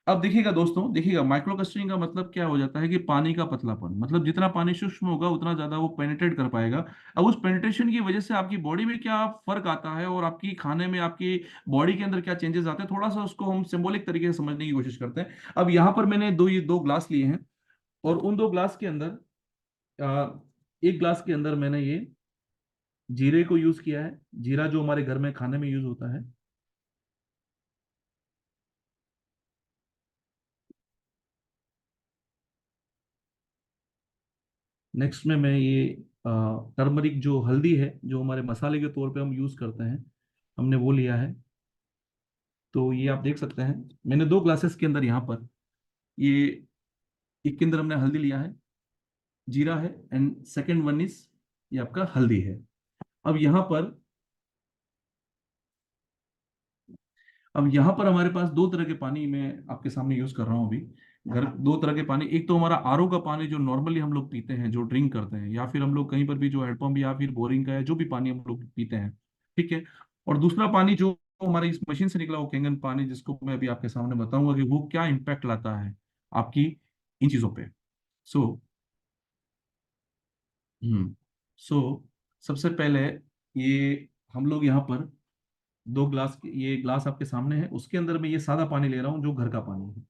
अब देखिएगा दोस्तों, देखिएगा माइक्रो क्लस्टरिंग का मतलब क्या हो जाता है कि पानी का पतलापन, मतलब जितना पानी सूक्ष्म होगा उतना ज्यादा वो पेनिट्रेट कर पाएगा। अब उस पेनिट्रेशन की वजह से आपकी बॉडी में क्या फर्क आता है, और आपकी खाने में आपकी बॉडी के अंदर क्या चेंजेस आते हैं, थोड़ा सा उसको हम सिंबॉलिक तरीके से समझने की कोशिश करते हैं। अब यहाँ पर मैंने ये दो ग्लास लिए हैं, और उन दो ग्लास के अंदर एक ग्लास के अंदर मैंने ये जीरे को यूज किया है। जीरा जो हमारे घर में खाने में यूज होता है। नेक्स्ट में मैं ये टर्मरिक जो हल्दी है, जो हमारे मसाले के तौर पे हम यूज करते हैं, हमने वो लिया है। तो ये आप देख सकते हैं, मैंने दो ग्लासेस के अंदर यहाँ पर ये, एक के अंदर हमने हल्दी लिया है, जीरा है, एंड सेकेंड वन इज ये आपका हल्दी है। अब यहाँ पर अब यहाँ पर हमारे पास दो तरह के पानी मैं आपके सामने यूज कर रहा हूँ अभी। घर दो तरह के पानी, एक तो हमारा आरओ का पानी जो नॉर्मली हम लोग पीते हैं, जो ड्रिंक करते हैं, या फिर हम लोग कहीं पर भी जो हैंडपंप या फिर बोरिंग का है, जो भी पानी हम लोग पीते हैं, ठीक है। और दूसरा पानी जो हमारे इस मशीन से निकला वो कैंगन पानी, जिसको मैं अभी आपके सामने बताऊंगा कि वो क्या इम्पैक्ट लाता है आपकी इन चीजों पे। सो हम्म सो सबसे पहले ये हम लोग यहाँ पर दो ग्लास, ये ग्लास आपके सामने है, उसके अंदर मैं ये सादा पानी ले रहा हूँ जो घर का पानी है।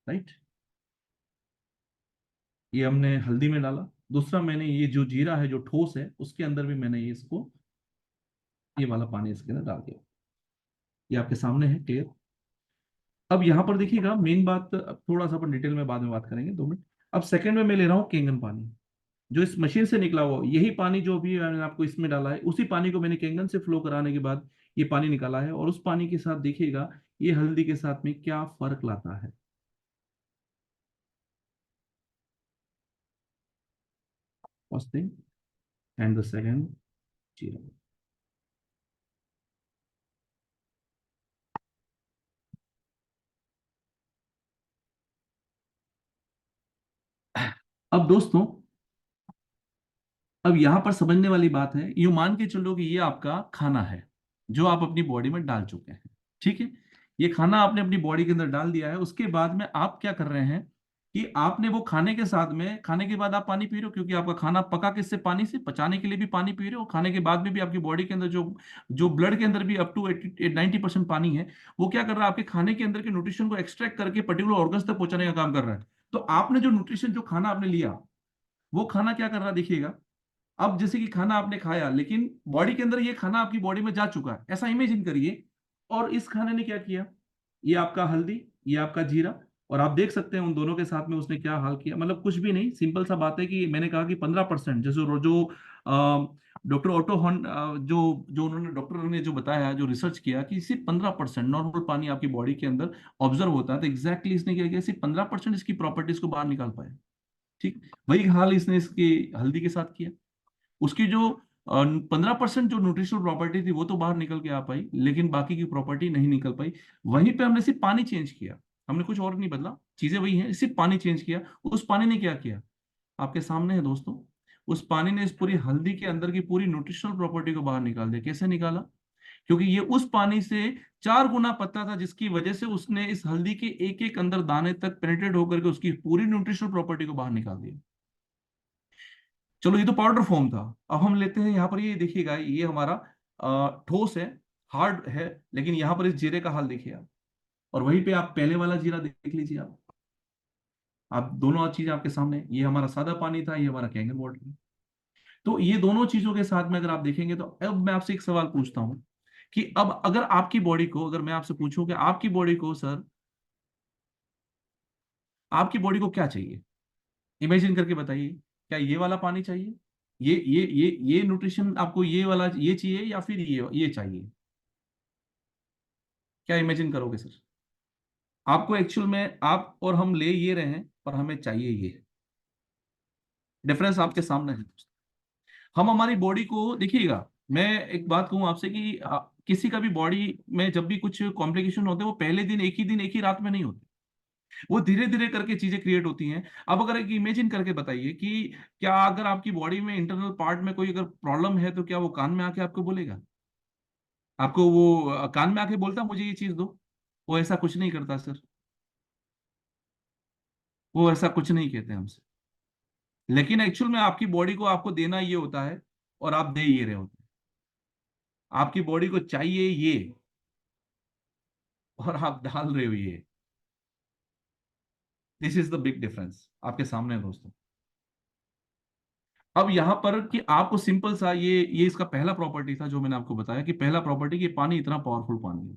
राइट। ये हमने हल्दी में डाला। दूसरा मैंने ये जो जीरा है जो ठोस है, उसके अंदर भी मैंने ये इसको, ये वाला पानी इसके अंदर डाल दिया। ये आपके सामने है, क्लियर। अब यहाँ पर देखिएगा मेन बात, अब थोड़ा सा अपन डिटेल में बाद में बात करेंगे, 2 मिनट। अब सेकंड में मैं ले रहा हूँ कैंगन पानी, जो इस मशीन से निकला हुआ, यही पानी जो भी मैंने आपको इसमें डाला है, उसी पानी को मैंने कैंगन से फ्लो कराने के बाद ये पानी निकाला है। और उस पानी के साथ देखिएगा ये हल्दी के साथ में क्या फर्क लाता है। First thing, and the second, जीरा। अब दोस्तों, अब यहां पर समझने वाली बात है, यूं मान के चलो कि ये आपका खाना है जो आप अपनी बॉडी में डाल चुके हैं, ठीक है। ये खाना आपने अपनी बॉडी के अंदर डाल दिया है, उसके बाद में आप क्या कर रहे हैं कि आपने वो खाने के साथ में, खाने के बाद आप पानी पी रहे हो, क्योंकि आपका खाना पका किससे, पानी से, पचाने के लिए भी पानी पी रहे हो। खाने के बाद में भी आपकी बॉडी के अंदर जो जो ब्लड के अंदर भी अप टू 90% पानी है, वो क्या कर रहा है, आपके खाने के अंदर के न्यूट्रिशन को एक्सट्रैक्ट करके पर्टिकुलर ऑर्गन्स तक पहुंचाने का काम कर रहा है। तो आपने जो न्यूट्रिशन, जो खाना आपने लिया, वो खाना क्या कर रहा है देखिएगा। अब जैसे कि खाना आपने खाया, लेकिन बॉडी के अंदर ये खाना आपकी बॉडी में जा चुका है, ऐसा इमेजिन करिए। और इस खाने ने क्या किया, ये आपका हल्दी, ये आपका जीरा, और आप देख सकते हैं उन दोनों के साथ में उसने क्या हाल किया। मतलब कुछ भी नहीं, सिंपल सा बात है कि मैंने कहा कि 15%, जैसे जो डॉक्टर ऑटो हॉन, जो जो उन्होंने डॉक्टर ने जो बताया, जो रिसर्च किया कि सिर्फ 15% नॉर्मल पानी आपकी बॉडी के अंदर ऑब्जर्व होता है, तो एग्जैक्टली इसने क्या किया, सिर्फ 15% इसकी प्रॉपर्टीज को बाहर निकाल पाया। ठीक, वही हाल इसने इसकी हल्दी के साथ किया। उसकी जो 15% जो न्यूट्रिशनल प्रॉपर्टी थी वो तो बाहर निकल के आ पाई, लेकिन बाकी की प्रॉपर्टी नहीं निकल पाई। वहीं पे हमने सिर्फ पानी चेंज किया, हमने कुछ और नहीं बदला, चीजें वही हैं, सिर्फ पानी चेंज किया। उस पानी ने क्या किया, आपके सामने है दोस्तों। उस पानी ने इस पूरी हल्दी के अंदर की पूरी न्यूट्रिशनल प्रॉपर्टी को बाहर निकाल दिया। कैसे निकाला, क्योंकि ये उस पानी से 4 गुना पतला था, जिसकी वजह से उसने इस हल्दी के एक एक अंदर दाने तक पेनिट्रेट होकर के उसकी पूरी न्यूट्रिशनल प्रॉपर्टी को बाहर निकाल दिया। चलो ये तो पाउडर फॉर्म था। अब हम लेते हैं यहाँ पर, ये देखिएगा ये हमारा ठोस है, हार्ड है, लेकिन यहाँ पर इस जीरे का हाल देखिए आप, और वहीं पे आप पहले वाला जीरा देख लीजिए आप दोनों चीज आपके सामने, ये हमारा सादा पानी था, ये हमारा कैंगन वाटर है। तो ये दोनों चीजों के साथ में अगर आप देखेंगे, तो अब मैं आपसे एक सवाल पूछता हूं कि अब अगर आपकी बॉडी को, अगर मैं आपसे पूछूं कि आपकी बॉडी को सर, आपकी बॉडी को क्या चाहिए, इमेजिन करके बताइए। क्या ये वाला पानी चाहिए, ये न्यूट्रिशन आपको ये वाला ये चाहिए, या फिर ये चाहिए? क्या इमेजिन करोगे सर? आपको एक्चुअल में, आप और हम ले ये रहे हैं, पर हमें चाहिए ये। डिफरेंस आपके सामने है। हम हमारी बॉडी को देखिएगा, मैं एक बात कहूं आपसे कि किसी का भी बॉडी में जब भी कुछ कॉम्प्लिकेशन होते हैं, वो पहले दिन एक ही दिन एक ही रात में नहीं होते, वो धीरे धीरे करके चीजें क्रिएट होती हैं। अब अगर एक इमेजिन करके बताइए कि क्या अगर आपकी बॉडी में इंटरनल पार्ट में कोई अगर प्रॉब्लम है, तो क्या वो कान में आके आपको बोलेगा? आपको वो कान में आके बोलता मुझे ये चीज दो? वो ऐसा कुछ नहीं करता सर, वो ऐसा कुछ नहीं कहते हमसे। लेकिन एक्चुअल में आपकी बॉडी को आपको देना ये होता है, और आप दे ये रहे होते हैं। आपकी बॉडी को चाहिए ये, और आप डाल रहे हो ये। This is the big difference आपके सामने है दोस्तों। अब यहां पर कि आपको सिंपल सा ये इसका पहला प्रॉपर्टी था, जो मैंने आपको बताया कि पहला प्रॉपर्टी, कि पानी इतना पावरफुल पानी है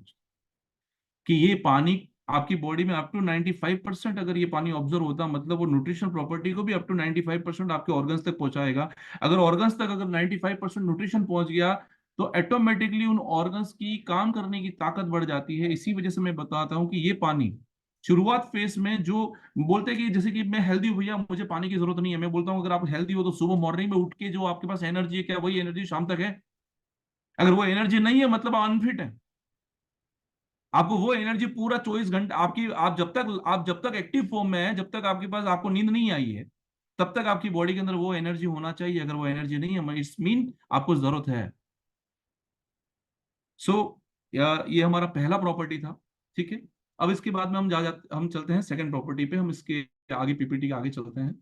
कि ये पानी आपकी बॉडी में अप टू 95% अगर ये पानी ऑब्जर्व होता, मतलब वो न्यूट्रिशन प्रॉपर्टी को भी अप टू 95% आपके ऑर्गन्स तक पहुंचाएगा। अगर ऑर्गन्स तक अगर 95% न्यूट्रिशन पहुंच गया, तो ऑटोमेटिकली उन ऑर्गन्स की काम करने की ताकत बढ़ जाती है। इसी वजह से मैं बताता हूं कि ये पानी शुरुआत फेस में जो बोलते हैं कि जैसे कि मैं हेल्दी हूं भैया, मुझे पानी की जरूरत नहीं है, मैं बोलता हूं अगर आप हेल्दी हो तो सुबह मॉर्निंग में उठ के जो आपके पास एनर्जी है, क्या वही एनर्जी शाम तक है? अगर वो एनर्जी नहीं है, मतलब अनफिट है। आपको वो एनर्जी पूरा 24 घंटे आपकी, आप जब तक एक्टिव फॉर्म में है, जब तक आपके पास आपको नींद नहीं आई है, तब तक आपकी बॉडी के अंदर वो एनर्जी होना चाहिए। अगर वो एनर्जी नहीं है, इट्स मीन आपको जरूरत है। सो ये हमारा पहला प्रॉपर्टी था। ठीक है। अब इसके बाद में हम चलते हैं सेकंड प्रॉपर्टी पे, हम इसके आगे पीपीटी के आगे चलते हैं।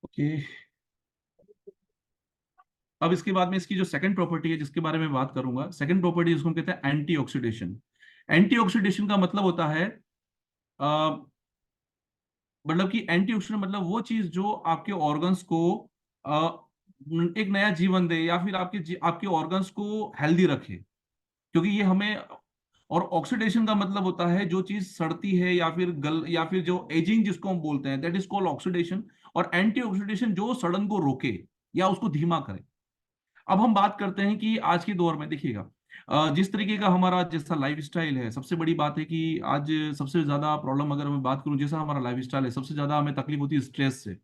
ओके। अब इसके बाद में इसकी जो सेकंड प्रॉपर्टी है, जिसके बारे में बात करूंगा, सेकंड प्रॉपर्टी जिसको हम कहते हैं एंटीऑक्सीडेशन। एंटीऑक्सीडेशन का मतलब होता है, मतलब कि एंटीऑक्सीडेंट मतलब वो चीज जो आपके ऑर्गन्स को अ, एक नया जीवन दे, या फिर आपके ऑर्गन्स को हेल्दी रखे। क्योंकि ये हमें, और ऑक्सीडेशन का मतलब होता है जो चीज सड़ती है, या फिर जो एजिंग जिसको हम बोलते हैं, दैट इज कॉल्ड ऑक्सीडेशन। और एंटीऑक्सीडेशन जो सड़न को रोके या उसको धीमा करे। अब हम बात करते हैं कि आज के दौर में देखिएगा, जिस तरीके का हमारा जैसा लाइफ स्टाइल है, सबसे बड़ी बात है कि आज सबसे ज्यादा प्रॉब्लम, अगर मैं बात करूं, जैसा हमारा लाइफ स्टाइल है, सबसे ज्यादा हमें तकलीफ होती है स्ट्रेस से।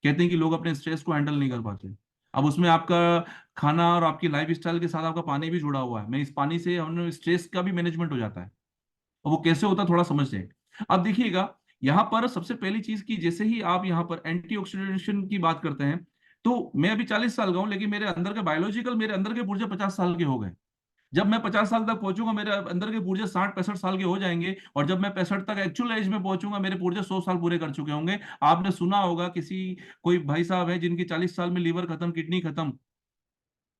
कहते हैं कि लोग अपने स्ट्रेस को हैंडल नहीं कर पाते। अब उसमें आपका खाना और आपकी लाइफ स्टाइल के साथ आपका पानी भी जुड़ा हुआ है। मैं इस पानी से हम स्ट्रेस का भी मैनेजमेंट हो जाता है। और वो कैसे होता है, थोड़ा समझते हैं। अब देखिएगा, यहाँ पर सबसे पहली चीज की, जैसे ही आप यहाँ पर एंटीऑक्सीडेशन की बात करते हैं, तो मैं अभी 40 साल का हूं, लेकिन मेरे अंदर के बायोलॉजिकल, मेरे अंदर के पुर्जे 50 साल के हो गए। जब मैं 50 साल तक पहुंचूंगा, मेरे अंदर के पुर्जे 60-65 साल के हो जाएंगे। और जब मैं 65 तक एक्चुअल एज में पहुंचूंगा, मेरे पुर्जे 100 साल पूरे कर चुके होंगे। आपने सुना होगा किसी, कोई भाई साहब है जिनकी 40 साल में लीवर खत्म, किडनी खत्म।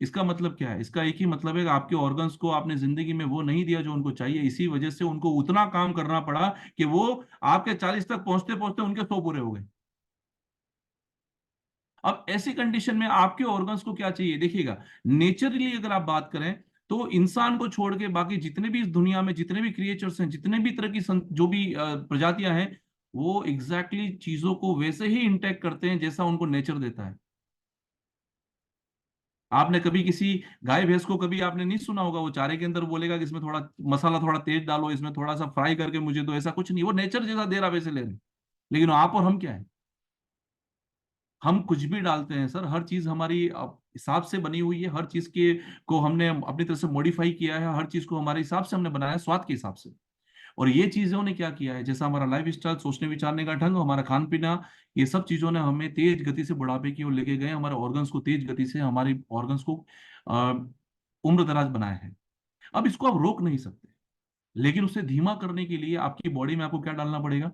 इसका मतलब क्या है? इसका एक ही मतलब है कि आपके ऑर्गन्स को आपने जिंदगी में वो नहीं दिया जो उनको चाहिए। इसी वजह से उनको उतना काम करना पड़ा कि वो आपके 40 तक पहुंचते पहुंचते उनके 100 पूरे हो गए। अब ऐसी कंडीशन में आपके ऑर्गन्स को क्या चाहिए? देखिएगा, नेचुरली अगर आप बात करें, तो इंसान को छोड़ के बाकी जितने भी इस दुनिया में जितने भी क्रिएचर्स हैं, जितने भी तरह की जो भी प्रजातियां हैं, वो एग्जैक्टली exactly चीजों को वैसे ही इंटैक्ट करते हैं जैसा उनको नेचर देता है। आपने कभी किसी गाय भैंस को कभी आपने नहीं सुना होगा, वो चारे के अंदर बोलेगा कि इसमें थोड़ा मसाला, थोड़ा तेज डालो, इसमें थोड़ा सा फ्राई करके मुझे दो, ऐसा कुछ नहीं। वो नेचर जैसा दे रहा वैसे ले रहे हैं। लेकिन आप और हम क्या है? हम कुछ भी डालते हैं सर। हर चीज हमारी हिसाब से बनी हुई है। हर चीज के को हमने अपनी तरफ से मॉडिफाई किया है। हर चीज को हमारे हिसाब से हमने बनाया है, स्वाद के हिसाब से। और ये चीजों ने क्या किया है, जैसा हमारा लाइफ स्टाइल, सोचने विचारने का ढंग, हमारा खान पीना, ये सब चीजों ने हमें तेज गति से बुढ़ापे की ओर लेके गए। हमारे ऑर्गन्स को तेज गति से, हमारी ऑर्गन्स को अ, उम्र दराज बनाया है। अब इसको आप रोक नहीं सकते। लेकिन उसे धीमा करने के लिए आपकी बॉडी में आपको क्या डालना पड़ेगा?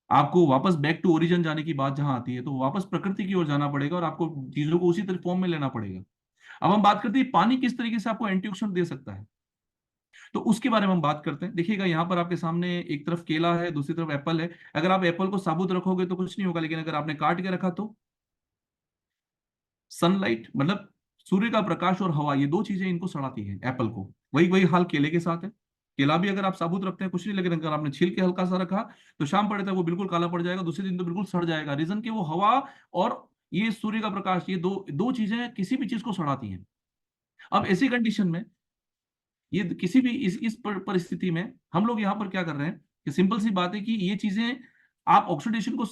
आपको वापस बैक टू ओरिजिन जाने की बात जहां आती है, तो वापस प्रकृति की ओर जाना पड़ेगा और आपको चीजों को उसी तरह फॉर्म में लेना पड़ेगा। अब हम बात करते हैं पानी किस तरीके से आपको एंटीऑक्सीडेंट दे सकता है, तो उसके बारे में हम बात करते हैं। देखिएगा यहाँ पर आपके सामने एक तरफ केला है, दूसरी तरफ एप्पल है। अगर आप एप्पल को साबुत रखोगे तो कुछ नहीं होगा, लेकिन अगर आपने काट के रखा तो सनलाइट मतलब सूर्य का प्रकाश और हवा, ये दो चीजें इनको सड़ाती है एप्पल को। वही वही हाल केले के साथ है। केला भी अगर आप साबुत रखते हैं कुछ नहीं, लेकिन अगर आपने छील के हल्का सा रखा तो शाम पड़े तक वो बिल्कुल काला पड़ जाएगा, दूसरे दिन तो बिल्कुल सड़ जाएगा। रीजन कि वो हवा और ये सूर्य का प्रकाश, ये दो दो चीजें किसी भी चीज को सड़ाती हैं। अब ऐसी कंडीशन में ये किसी भी इस परिस्थिति में हम लोग यहाँ पर क्या कर रहे हैं कि सिंपल सी बात है कि ये चीजें आप ऑक्सीडेशन को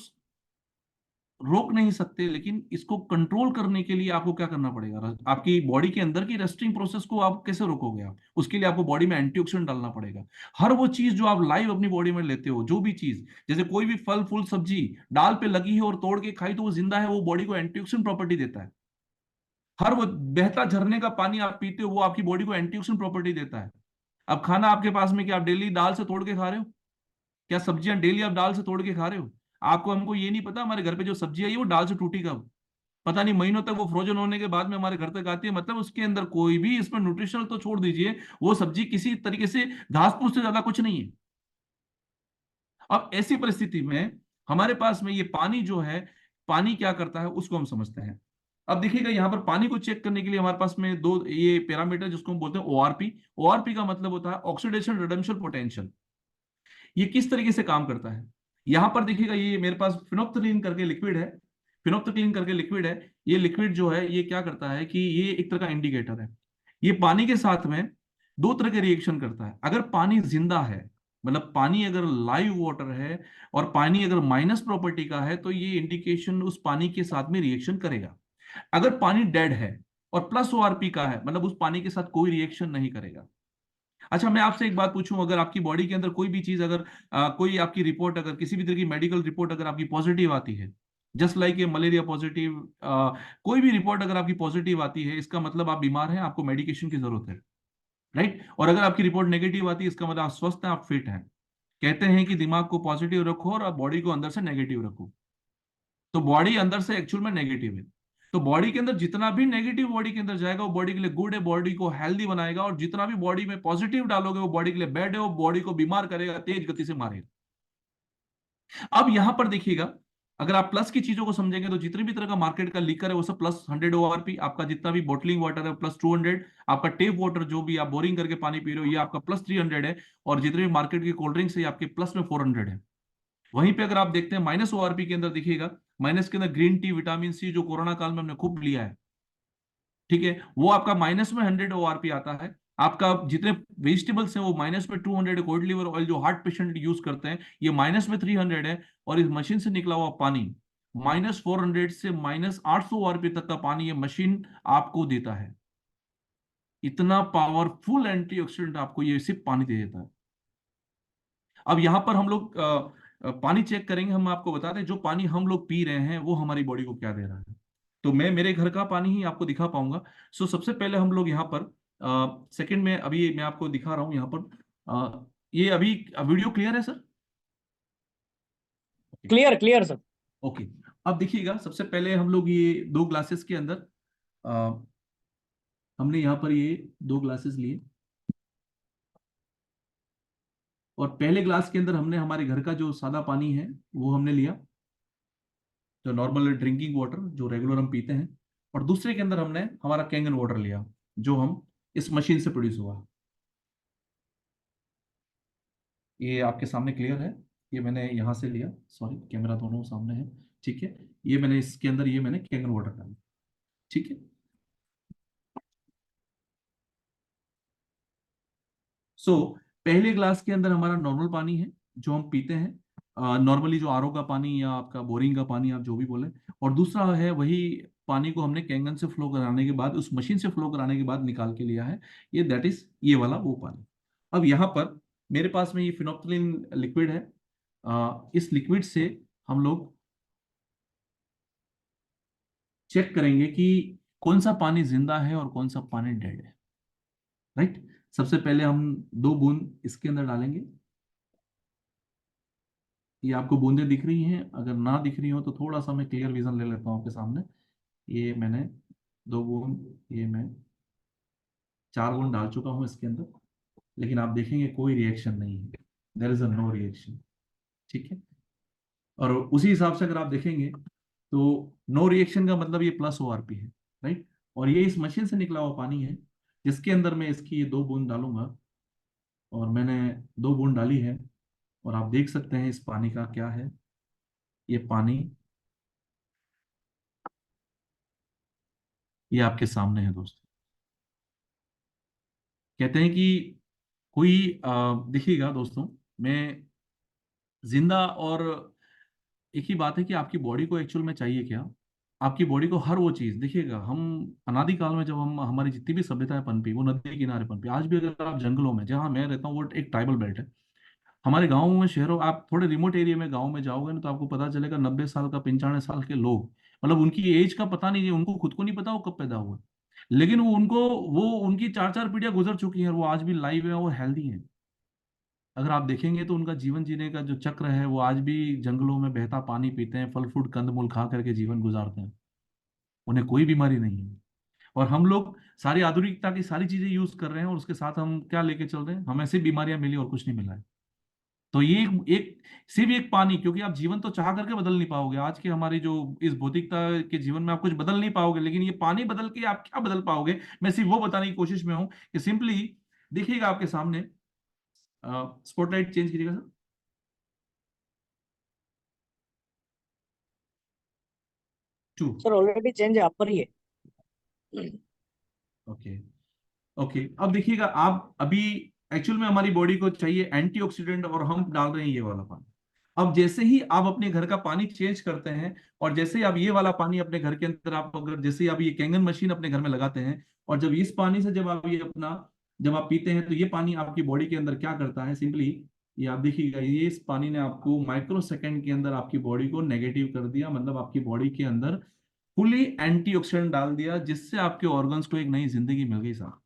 रोक नहीं सकते, लेकिन इसको कंट्रोल करने के लिए आपको क्या करना पड़ेगा? आपकी बॉडी के अंदर की रेस्टिंग प्रोसेस को आप कैसे रोकोगे? आप उसके लिए आपको बॉडी में एंटीऑक्सीडेंट डालना पड़ेगा। हर वो चीज जो आप लाइव अपनी बॉडी में लेते हो, जो भी चीज, जैसे कोई भी फल फूल सब्जी डाल पे लगी है और तोड़ के खाई तो वो जिंदा है, वो बॉडी को एंटीऑक्सीडेंट प्रॉपर्टी देता है। हर वो बहता झरने का पानी आप पीते हो, वो आपकी बॉडी को एंटीऑक्सीडेंट प्रॉपर्टी देता है। अब खाना आपके पास में, क्या आप डेली दाल से तोड़ के खा रहे हो? क्या सब्जियां डेली आप दाल से तोड़ के खा रहे हो? आपको हमको ये नहीं पता हमारे घर पे जो सब्जी आई है वो दाल से टूटी कब? पता नहीं, महीनों तक वो फ्रोजन होने के बाद में हमारे घर तक आती है। मतलब उसके अंदर कोई भी इसमें न्यूट्रिशनल तो छोड़ दीजिए, वो सब्जी किसी तरीके से घास फूस से ज्यादा कुछ नहीं है। अब ऐसी परिस्थिति में हमारे पास में ये पानी जो है, पानी क्या करता है उसको हम समझते हैं। अब देखिएगा यहाँ पर पानी को चेक करने के लिए हमारे पास में दो ये पैरामीटर जिसको हम बोलते हैं ओआरपी। ओआरपी का मतलब होता है ऑक्सीडेशन रिडम्पशन पोटेंशियल। ये किस तरीके से काम करता है? यहां पर देखिएगा, ये मेरे पास फिनोप्थलीन करके लिक्विड है। फिनोप्थलीन करके लिक्विड है। ये लिक्विड जो है ये क्या करता है कि ये एक तरह का इंडिकेटर है। ये पानी के साथ में दो तरह के रिएक्शन करता है। अगर पानी जिंदा है, मतलब पानी अगर लाइव वाटर है और पानी अगर माइनस प्रॉपर्टी का है, तो ये इंडिकेशन उस पानी के साथ में रिएक्शन करेगा। अगर पानी डेड है और प्लस ओआरपी का है, मतलब उस पानी के साथ कोई रिएक्शन नहीं करेगा। अच्छा, मैं आपसे एक बात पूछूं, अगर आपकी बॉडी के अंदर कोई भी चीज अगर कोई आपकी रिपोर्ट, अगर किसी भी तरह की मेडिकल रिपोर्ट अगर आपकी पॉजिटिव आती है, जस्ट लाइक ये मलेरिया पॉजिटिव, कोई भी रिपोर्ट अगर आपकी पॉजिटिव आती है, इसका मतलब आप बीमार हैं, आपको मेडिकेशन की जरूरत है। राइट? और अगर आपकी रिपोर्ट नेगेटिव आती है, इसका मतलब आप स्वस्थ हैं, आप फिट हैं। कहते हैं कि दिमाग को पॉजिटिव रखो और बॉडी को अंदर से नेगेटिव रखो। तो बॉडी अंदर से एक्चुअल में नेगेटिव है। तो बॉडी के अंदर जितना भी नेगेटिव बॉडी के अंदर जाएगा वो बॉडी के लिए गुड है, बॉडी को हेल्दी बनाएगा। और जितना भी बॉडी में पॉजिटिव डालोगे वो बॉडी के लिए बैड है, वो बॉडी को बीमार करेगा, तेज गति से मारेगा। अब यहां पर देखिएगा, अगर आप प्लस की चीजों को समझेंगे तो जितने भी तरह का मार्केट का लीकर है वो सब प्लस 100 ओआरपी। आपका जितना भी बॉटलिंग वाटर है प्लस 200। आपका टेप वाटर जो भी आप बोरिंग करके पानी पी रहे हो ये आपका प्लस 300 है। और जितने भी मार्केट की कोल्ड ड्रिंक्स है ये आपके प्लस में 400 है। वहीं पे अगर आप देखते हैं माइनस ओआरपी के अंदर, देखिएगा माइनस के अंदर ग्रीन टी, विटामिन सी जो कोरोना काल में हमने खूब लिया है, ठीक है, वो आपका माइनस में 100 ओआरपी आता है। आपका जितने वेजिटेबल्स हैं वो माइनस में 200 है। कोल्ड लिवर ऑयल जो हार्ट पेशेंट यूज करते हैं ये माइनस में 300 है। और इस मशीन से निकला हुआ पानी -400 से -800 ओआरपी तक का पानी ये मशीन आपको देता है। इतना पावरफुल एंटीऑक्सीडेंट आपको ये सिर्फ पानी दे देता है। अब यहां पर हम लोग पानी चेक करेंगे। हम आपको बताते हैं जो पानी हम लोग पी रहे हैं वो हमारी बॉडी को क्या दे रहा है। तो मैं मेरे घर का पानी ही आपको दिखा पाऊंगा। सो सबसे पहले हम लोग यहाँ पर सेकंड में अभी मैं आपको दिखा रहा हूँ यहाँ पर। ये अभी वीडियो क्लियर है sir? Clear clear sir. Okay. अब देखिएगा, सबसे पहले हम लोग ये दो ग्लासेस के अंदर हमने यहाँ पर ये दो ग्लासेस लिए। और पहले ग्लास के अंदर हमने हमारे घर का जो सादा पानी है वो हमने लिया, जो नॉर्मल ड्रिंकिंग वाटर जो रेगुलर हम पीते हैं। और दूसरे के अंदर हमने हमारा कैंगन वाटर लिया जो हम इस मशीन से प्रोड्यूस हुआ। ये आपके सामने क्लियर है। ये मैंने यहाँ से लिया, सॉरी कैमरा दोनों सामने है, ठीक है। ये मैंने इसके अंदर ये मैंने कैंगन वाटर डाला, ठीक है। सो पहले ग्लास के अंदर हमारा नॉर्मल पानी है जो हम पीते हैं, नॉर्मली जो आरओ का पानी या आपका बोरिंग का पानी आप जो भी बोले। और दूसरा है वही पानी को हमने कैंगन से फ्लो कराने के बाद, उस मशीन से फ्लो कराने के बाद निकाल के लिया है। ये दैट इज ये वाला वो पानी। अब यहाँ पर मेरे पास में ये फिनोप्थलीन लिक्विड है। इस लिक्विड से हम लोग चेक करेंगे कि कौन सा पानी जिंदा है और कौन सा पानी डेड है। राइट? सबसे पहले हम 2 बूंद इसके अंदर डालेंगे। ये आपको बूंदें दिख रही हैं? अगर ना दिख रही हो तो थोड़ा सा मैं क्लियर विजन ले लेता हूँ आपके सामने। ये मैंने 2 बूंद, ये मैं 4 बूंद डाल चुका हूँ इसके अंदर, लेकिन आप देखेंगे कोई रिएक्शन नहीं है। There is a no reaction. ठीक है। और उसी हिसाब से अगर आप देखेंगे तो नो रिएक्शन का मतलब ये प्लस ORP है, राइट। और ये इस मशीन से निकला हुआ पानी है, जिसके अंदर मैं इसकी ये 2 बूंद डालूंगा। और मैंने 2 बूंद डाली है, और आप देख सकते हैं इस पानी का क्या है। ये पानी ये आपके सामने है दोस्तों। कहते हैं कि कोई देखिएगा दोस्तों, मैं जिंदा और एक ही बात है कि आपकी बॉडी को एक्चुअल में चाहिए क्या। आपकी बॉडी को हर वो चीज देखिएगा। हम अनादिकाल में जब हम हमारी जितनी भी सभ्यताएं पनपी, वो नदी किनारे पनपी। आज भी अगर आप जंगलों में, जहाँ मैं रहता हूँ वो एक ट्राइबल बेल्ट है। हमारे गाँवों में, शहरों, आप थोड़े रिमोट एरिया में गाँव में जाओगे ना, तो आपको पता चलेगा 90 साल का, 95 साल के लोग, मतलब उनकी एज का पता नहीं है, उनको खुद को नहीं पता वो कब पैदा हुआ। लेकिन वो उनकी 4 4 पीढ़ियां गुजर चुकी हैं, और वो आज भी लाइव है और हेल्दी हैं। अगर आप देखेंगे तो उनका जीवन जीने का जो चक्र है, वो आज भी जंगलों में बहता पानी पीते हैं, फल फ्रूट कंदमूल खा करके जीवन गुजारते हैं। उन्हें कोई बीमारी नहीं है। और हम लोग सारी आधुनिकता की सारी चीजें यूज कर रहे हैं, और उसके साथ हम क्या लेके चल रहे हैं? हमें सिर्फ बीमारियां मिली और कुछ नहीं मिला है। तो ये एक सिर्फ एक पानी, क्योंकि आप जीवन तो चाह करके बदल नहीं पाओगे। आज के हमारी जो इस भौतिकता के जीवन में आप कुछ बदल नहीं पाओगे, लेकिन ये पानी बदल के आप क्या बदल पाओगे, मैं सिर्फ वो बताने की कोशिश में हूं कि सिंपली देखिएगा आपके सामने। स्पॉटलाइट चेंज कीजिएगा sir. Two. Sir already change आप पर ही है। ओके। ओके, अब देखिएगा आप अभी, एक्चुअल में हमारी बॉडी को चाहिए एंटीऑक्सीडेंट, और हम डाल रहे हैं ये वाला पानी। अब जैसे ही आप अपने घर का पानी चेंज करते हैं, और जैसे ही आप ये वाला पानी अपने घर के अंदर, आप अगर जैसे ही आप ये कैंगन मशीन अपने घर में लगाते हैं, और जब इस पानी से जब आप ये अपना जब आप पीते हैं, तो ये पानी आपकी बॉडी के अंदर क्या करता है सिंपली, ये आप देखिएगा, ये इस पानी ने आपको माइक्रो सेकेंड के अंदर आपकी बॉडी को नेगेटिव कर दिया। मतलब आपकी बॉडी के अंदर फुली एंटीऑक्सीडेंट डाल दिया, जिससे आपके ऑर्गन्स को एक नई जिंदगी मिल गई साहब।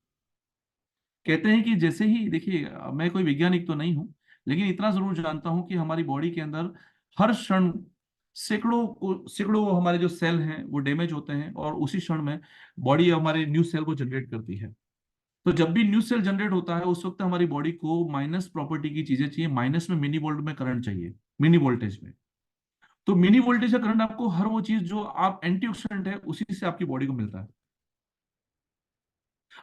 कहते हैं कि जैसे ही, देखिए मैं कोई वैज्ञानिक तो नहीं हूं, लेकिन इतना जरूर जानता हूं कि हमारी बॉडी के अंदर हर क्षण सैकड़ों हमारे जो सेल हैं वो डैमेज होते हैं, और उसी क्षण में बॉडी हमारे न्यू सेल को जनरेट करती है। तो जब भी न्यू सेल जनरेट होता है, उस वक्त हमारी बॉडी को माइनस प्रॉपर्टी की चीजें चाहिए, माइनस में मिनी वोल्ट में करंट चाहिए, मिनी वोल्टेज में। तो मिनी वोल्टेज का करंट आपको हर वो चीज जो आप एंटीऑक्सीडेंट है, उसी से आपकी बॉडी को मिलता है।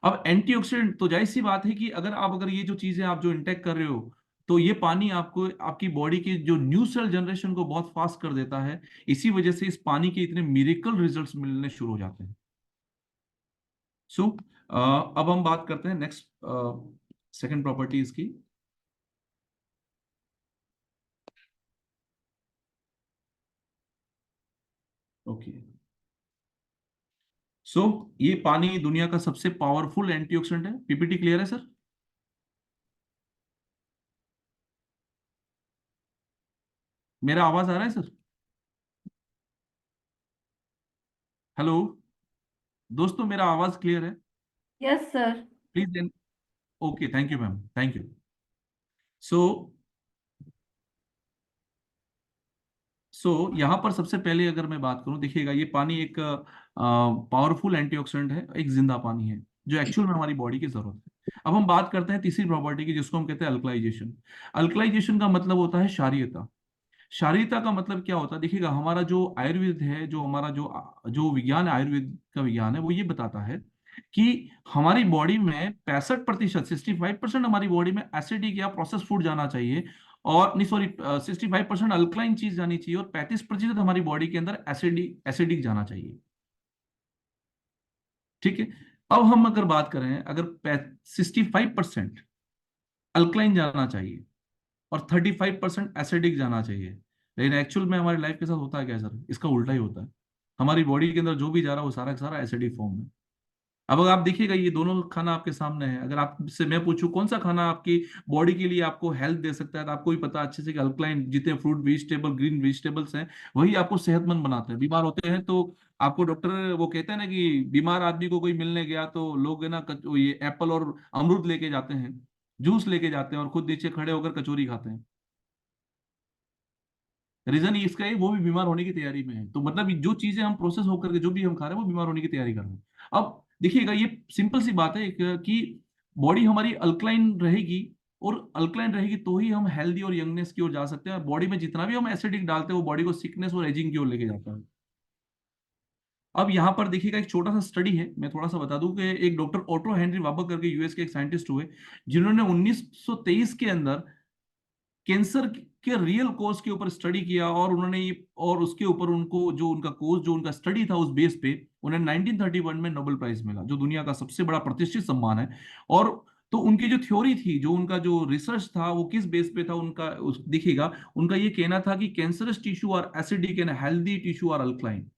अब एंटीऑक्सीडेंट तो जाहिर सी बात है कि अगर ये जो चीजें आप जो इंटेक कर रहे हो, तो ये पानी आपको आपकी बॉडी की जो न्यू सेल जनरेशन को बहुत फास्ट कर देता है। इसी वजह से इस पानी के इतने मिरेकल रिजल्ट्स मिलने शुरू हो जाते हैं। सो अब हम बात करते हैं नेक्स्ट सेकंड प्रॉपर्टी इसकी। ओके। सो ये पानी दुनिया का सबसे पावरफुल एंटीऑक्सीडेंट है। पीपीटी क्लियर है सर? मेरा आवाज आ रहा है सर? हेलो दोस्तों, मेरा आवाज क्लियर है? Yes sir. Please. Okay, thank you ma'am, thank you. So यहाँ पर सबसे पहले अगर मैं बात करूं, देखिएगा ये पानी एक पावरफुल एंटीऑक्सीडेंट है, एक जिंदा पानी है, जो एक्चुअल में हमारी बॉडी की जरूरत है। अब हम बात करते हैं तीसरी प्रॉपर्टी की, जिसको हम कहते हैं अल्कलाइजेशन। अल्कलाइजेशन का मतलब होता है क्षारीयता। क्षारीयता का मतलब क्या होता है? देखिएगा हमारा जो आयुर्वेद है, जो हमारा जो जो विज्ञान है, आयुर्वेद का विज्ञान है, वो ये बताता है कि हमारी बॉडी में 65%, 65% हमारी बॉडी में एसिडिक या प्रोसेस फूड जाना चाहिए, और नहीं सॉरी, 65% अल्कलाइन चीज जानी चाहिए, और 35% हमारी बॉडी के अंदर एसिडिक एसिडिक जाना चाहिए। ठीक है। अब हम अगर बात करें, अगर 65% अल्कलाइन जाना चाहिए और 35% एसिडिक जाना चाहिए, लेकिन एक्चुअल में हमारी लाइफ के साथ होता है क्या सर? इसका उल्टा ही होता है। हमारी बॉडी के अंदर जो भी जा रहा है वो सारा का सारा एसिडिक फॉर्म में। अब अगर आप देखिएगा ये दोनों खाना आपके सामने है, अगर आपसे मैं पूछूं कौन सा खाना आपकी बॉडी के लिए आपको हेल्थ दे सकता है, तो आपको भी पता अच्छे से कि अल्कलाइन जितने फ्रूट वेजिटेबल ग्रीन वेजिटेबल्स हैं वही आपको सेहतमंद बनाते हैं। बीमार होते हैं तो आपको डॉक्टर वो कहते हैं ना कि बीमार आदमी को कोई मिलने गया तो लोग है ना ये एप्पल और अमरूद लेके जाते हैं, जूस लेके जाते हैं और खुद नीचे खड़े होकर कचौरी खाते हैं। रीजन इसका है वो भी बीमार होने की तैयारी में है। तो मतलब जो चीजें हम प्रोसेस होकर के जो भी हम खा रहे हैं वो बीमार होने की तैयारी कर रहे हैं। अब देखिएगा ये सिंपल सी बात है कि बॉडी हमारी अल्कलाइन रहेगी, और अल्कलाइन रहेगी तो ही हम हेल्दी और यंगनेस की ओर जा सकते हैं। बॉडी में जितना भी हम एसिडिक डालते हैं वो बॉडी को सिकनेस और एजिंग की ओर लेके जाता है। अब यहाँ पर देखिएगा एक छोटा सा स्टडी है, मैं थोड़ा सा बता दूं कि एक डॉक्टर ऑटो हेनरी वाबर करके यूएस के एक साइंटिस्ट हुए, जिन्होंने 1923 के अंदर कैंसर के रियल कोज के ऊपर स्टडी किया, और उन्होंने ये और उसके ऊपर उनको जो उनका कोज जो उनका स्टडी था उस बेस पे उन्हें 1931 में नोबेल प्राइज मिला, जो दुनिया का सबसे बड़ा प्रतिष्ठित सम्मान है। और तो उनकी जो थ्योरी थी, जो उनका जो रिसर्च था, वो किस बेस पे था उनका देखिएगा, उनका ये कहना था कि cancerous tissue are acidic and healthy tissue are alkaline.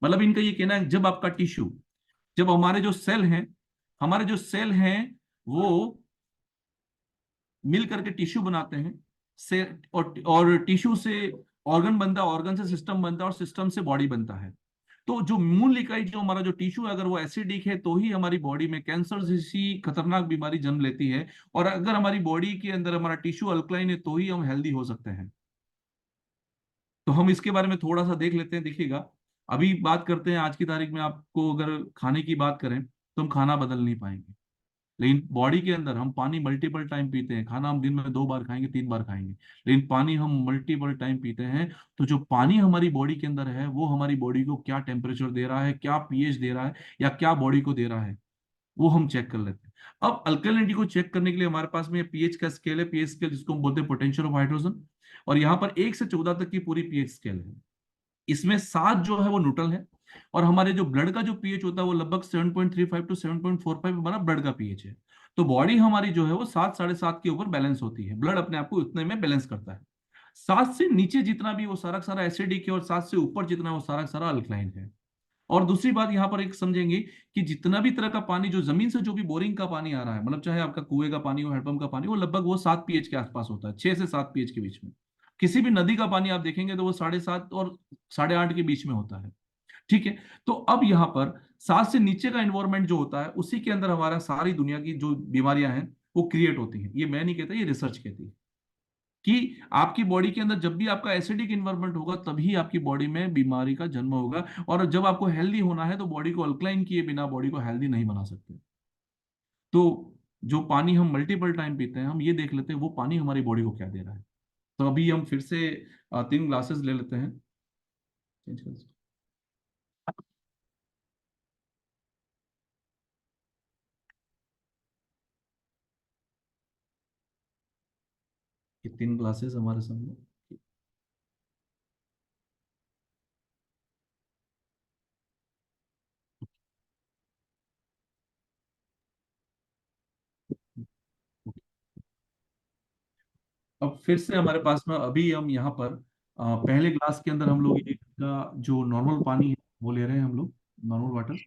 मतलब इनका ये कहना है जब आपका टिश्यू, जब हमारे जो सेल हैं वो मिल करके टिश्यू बनाते हैं, से और टिश्यू से ऑर्गन बनता है, ऑर्गन से सिस्टम बनता है, और सिस्टम से बॉडी बनता है। तो जो मूल इकाई जो हमारा जो टिश्यू है अगर वो एसिडिक है तो ही हमारी बॉडी में कैंसर जैसी खतरनाक बीमारी जन्म लेती है, और अगर हमारी बॉडी के अंदर हमारा टिश्यू अल्कलाइन है तो ही हम हेल्दी हो सकते हैं। तो हम इसके बारे में थोड़ा सा देख लेते हैं। देखिएगा अभी बात करते हैं आज की तारीख में, आपको अगर खाने की बात करें तो हम खाना बदल नहीं पाएंगे, लेकिन बॉडी के अंदर हम पानी मल्टीपल टाइम पीते हैं। खाना हम दिन में 2 बार खाएंगे, 3 बार खाएंगे, लेकिन पानी हम मल्टीपल टाइम पीते हैं। तो जो पानी हमारी बॉडी के अंदर है वो हमारी बॉडी को क्या टेम्परेचर दे रहा है, क्या पीएच दे रहा है, या क्या बॉडी को दे रहा है, वो हम चेक कर लेते हैं। अब अल्कलिनिटी को चेक करने के लिए हमारे पास में पीएच का स्केल है, पीएच स्केल जिसको हम बोलते हैं पोटेंशियल ऑफ हाइड्रोजन, और यहाँ पर 1 से 14 तक की पूरी पीएच स्केल है। इसमें 7 जो है वो न्यूट्रल है, और हमारे जो ब्लड का जो पीएच होता है वो लगभग 7.35 टू 7.45 हमारा ब्लड का पीएच है। तो बॉडी हमारी जो है वो 7 7.5 के ऊपर बैलेंस होती है, ब्लड अपने आप को उतने में बैलेंस करता है। 7 से नीचे जितना भी वो सारा का सारा एसिडिक है, और 7 से ऊपर जितना वो सारा का सारा अल्कलाइन है। और दूसरी बात यहाँ पर एक समझेंगे कि जितना भी तरह का पानी जो जमीन से जो भी बोरिंग का पानी आ रहा है, मतलब चाहे आपका कुएं का पानी हो, हैंडपंप का पानी, वो लगभग वो 7 पीएच के आसपास होता है, 6 से 7 पीएच के बीच में। किसी भी नदी का पानी आप देखेंगे तो वो 7.5 और 8.5 के बीच में होता है। ठीक है। तो अब यहाँ पर 7 से नीचे का एनवायरमेंट जो होता है उसी के अंदर हमारा सारी दुनिया की जो बीमारियां हैं वो क्रिएट होती हैं। ये मैं नहीं कहता, ये रिसर्च कहती है कि आपकी बॉडी के अंदर जब भी आपका एसिडिक इन्वायरमेंट होगा तभी आपकी बॉडी में बीमारी का जन्म होगा, और जब आपको हेल्दी होना है तो बॉडी को अल्कलाइन किए बिना बॉडी को हेल्दी नहीं बना सकते। तो जो पानी हम मल्टीपल टाइम पीते हैं, हम ये देख लेते हैं वो पानी हमारी बॉडी को क्या दे रहा है। तो अभी हम फिर से 3 ग्लासेस ले लेते हैं। चेंज कर। ये 3 ग्लासेस हमारे सामने। अब फिर से हमारे पास में अभी हम यहाँ पर पहले ग्लास के अंदर हम लोग ये का जो नॉर्मल पानी है वो ले रहे हैं हम लोग, नॉर्मल वाटर।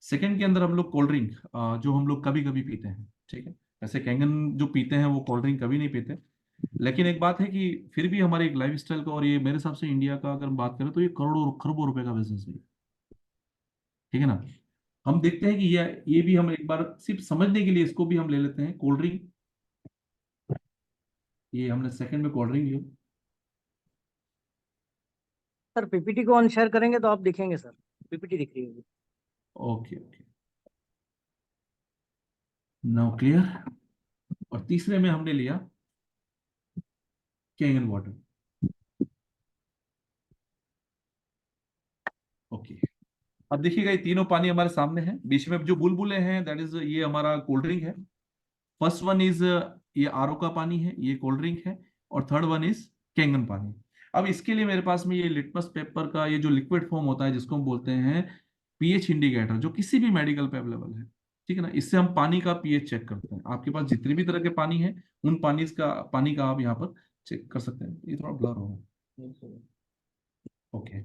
सेकंड के अंदर हम लोग कोल्ड ड्रिंक जो हम लोग कभी कभी पीते हैं, ठीक है। ऐसे कैंगन जो पीते हैं वो कोल्ड ड्रिंक कभी नहीं पीते। लेकिन एक बात है कि फिर भी हमारे एक लाइफ स्टाइल का, और ये मेरे हिसाब से इंडिया का अगर हम बात करें तो ये करोड़ों खरबों रुपए का बिजनेस है, ठीक है ना। हम देखते हैं कि ये भी हम एक बार सिर्फ समझने के लिए इसको भी हम ले लेते हैं, कोल्ड ड्रिंक। ये हमने सेकंड में कोल्ड ड्रिंक लिया। सर पीपीटी को ऑन शेयर करेंगे तो आप दिखेंगे सर, पीपीटी दिख रही होगी। Okay okay, now clear. और तीसरे में हमने लिया कैंगन वाटर। ओके। अब देखिएगा ये तीनों पानी हमारे सामने है, बीच में जो बुलबुले हैं दैट इज ये हमारा कोल्ड ड्रिंक है। फर्स्ट वन इज ये आरओ का पानी है, ये कोल्ड ड्रिंक है। और थर्ड वन इज कैंगन पानी। अब इसके लिए मेरे पास में ये लिटमस पेपर का ये जो लिक्विड फॉर्म होता है जिसको हम बोलते हैं पीएच इंडिकेटर, जो किसी भी मेडिकल पे अवेलेबल है, ठीक है ना। इससे हम पानी का पीएच चेक करते हैं। आपके पास जितने भी तरह के पानी है उन पानी का आप यहाँ पर चेक कर सकते हैं। ये थोड़ा ब्लर होगा। ओके।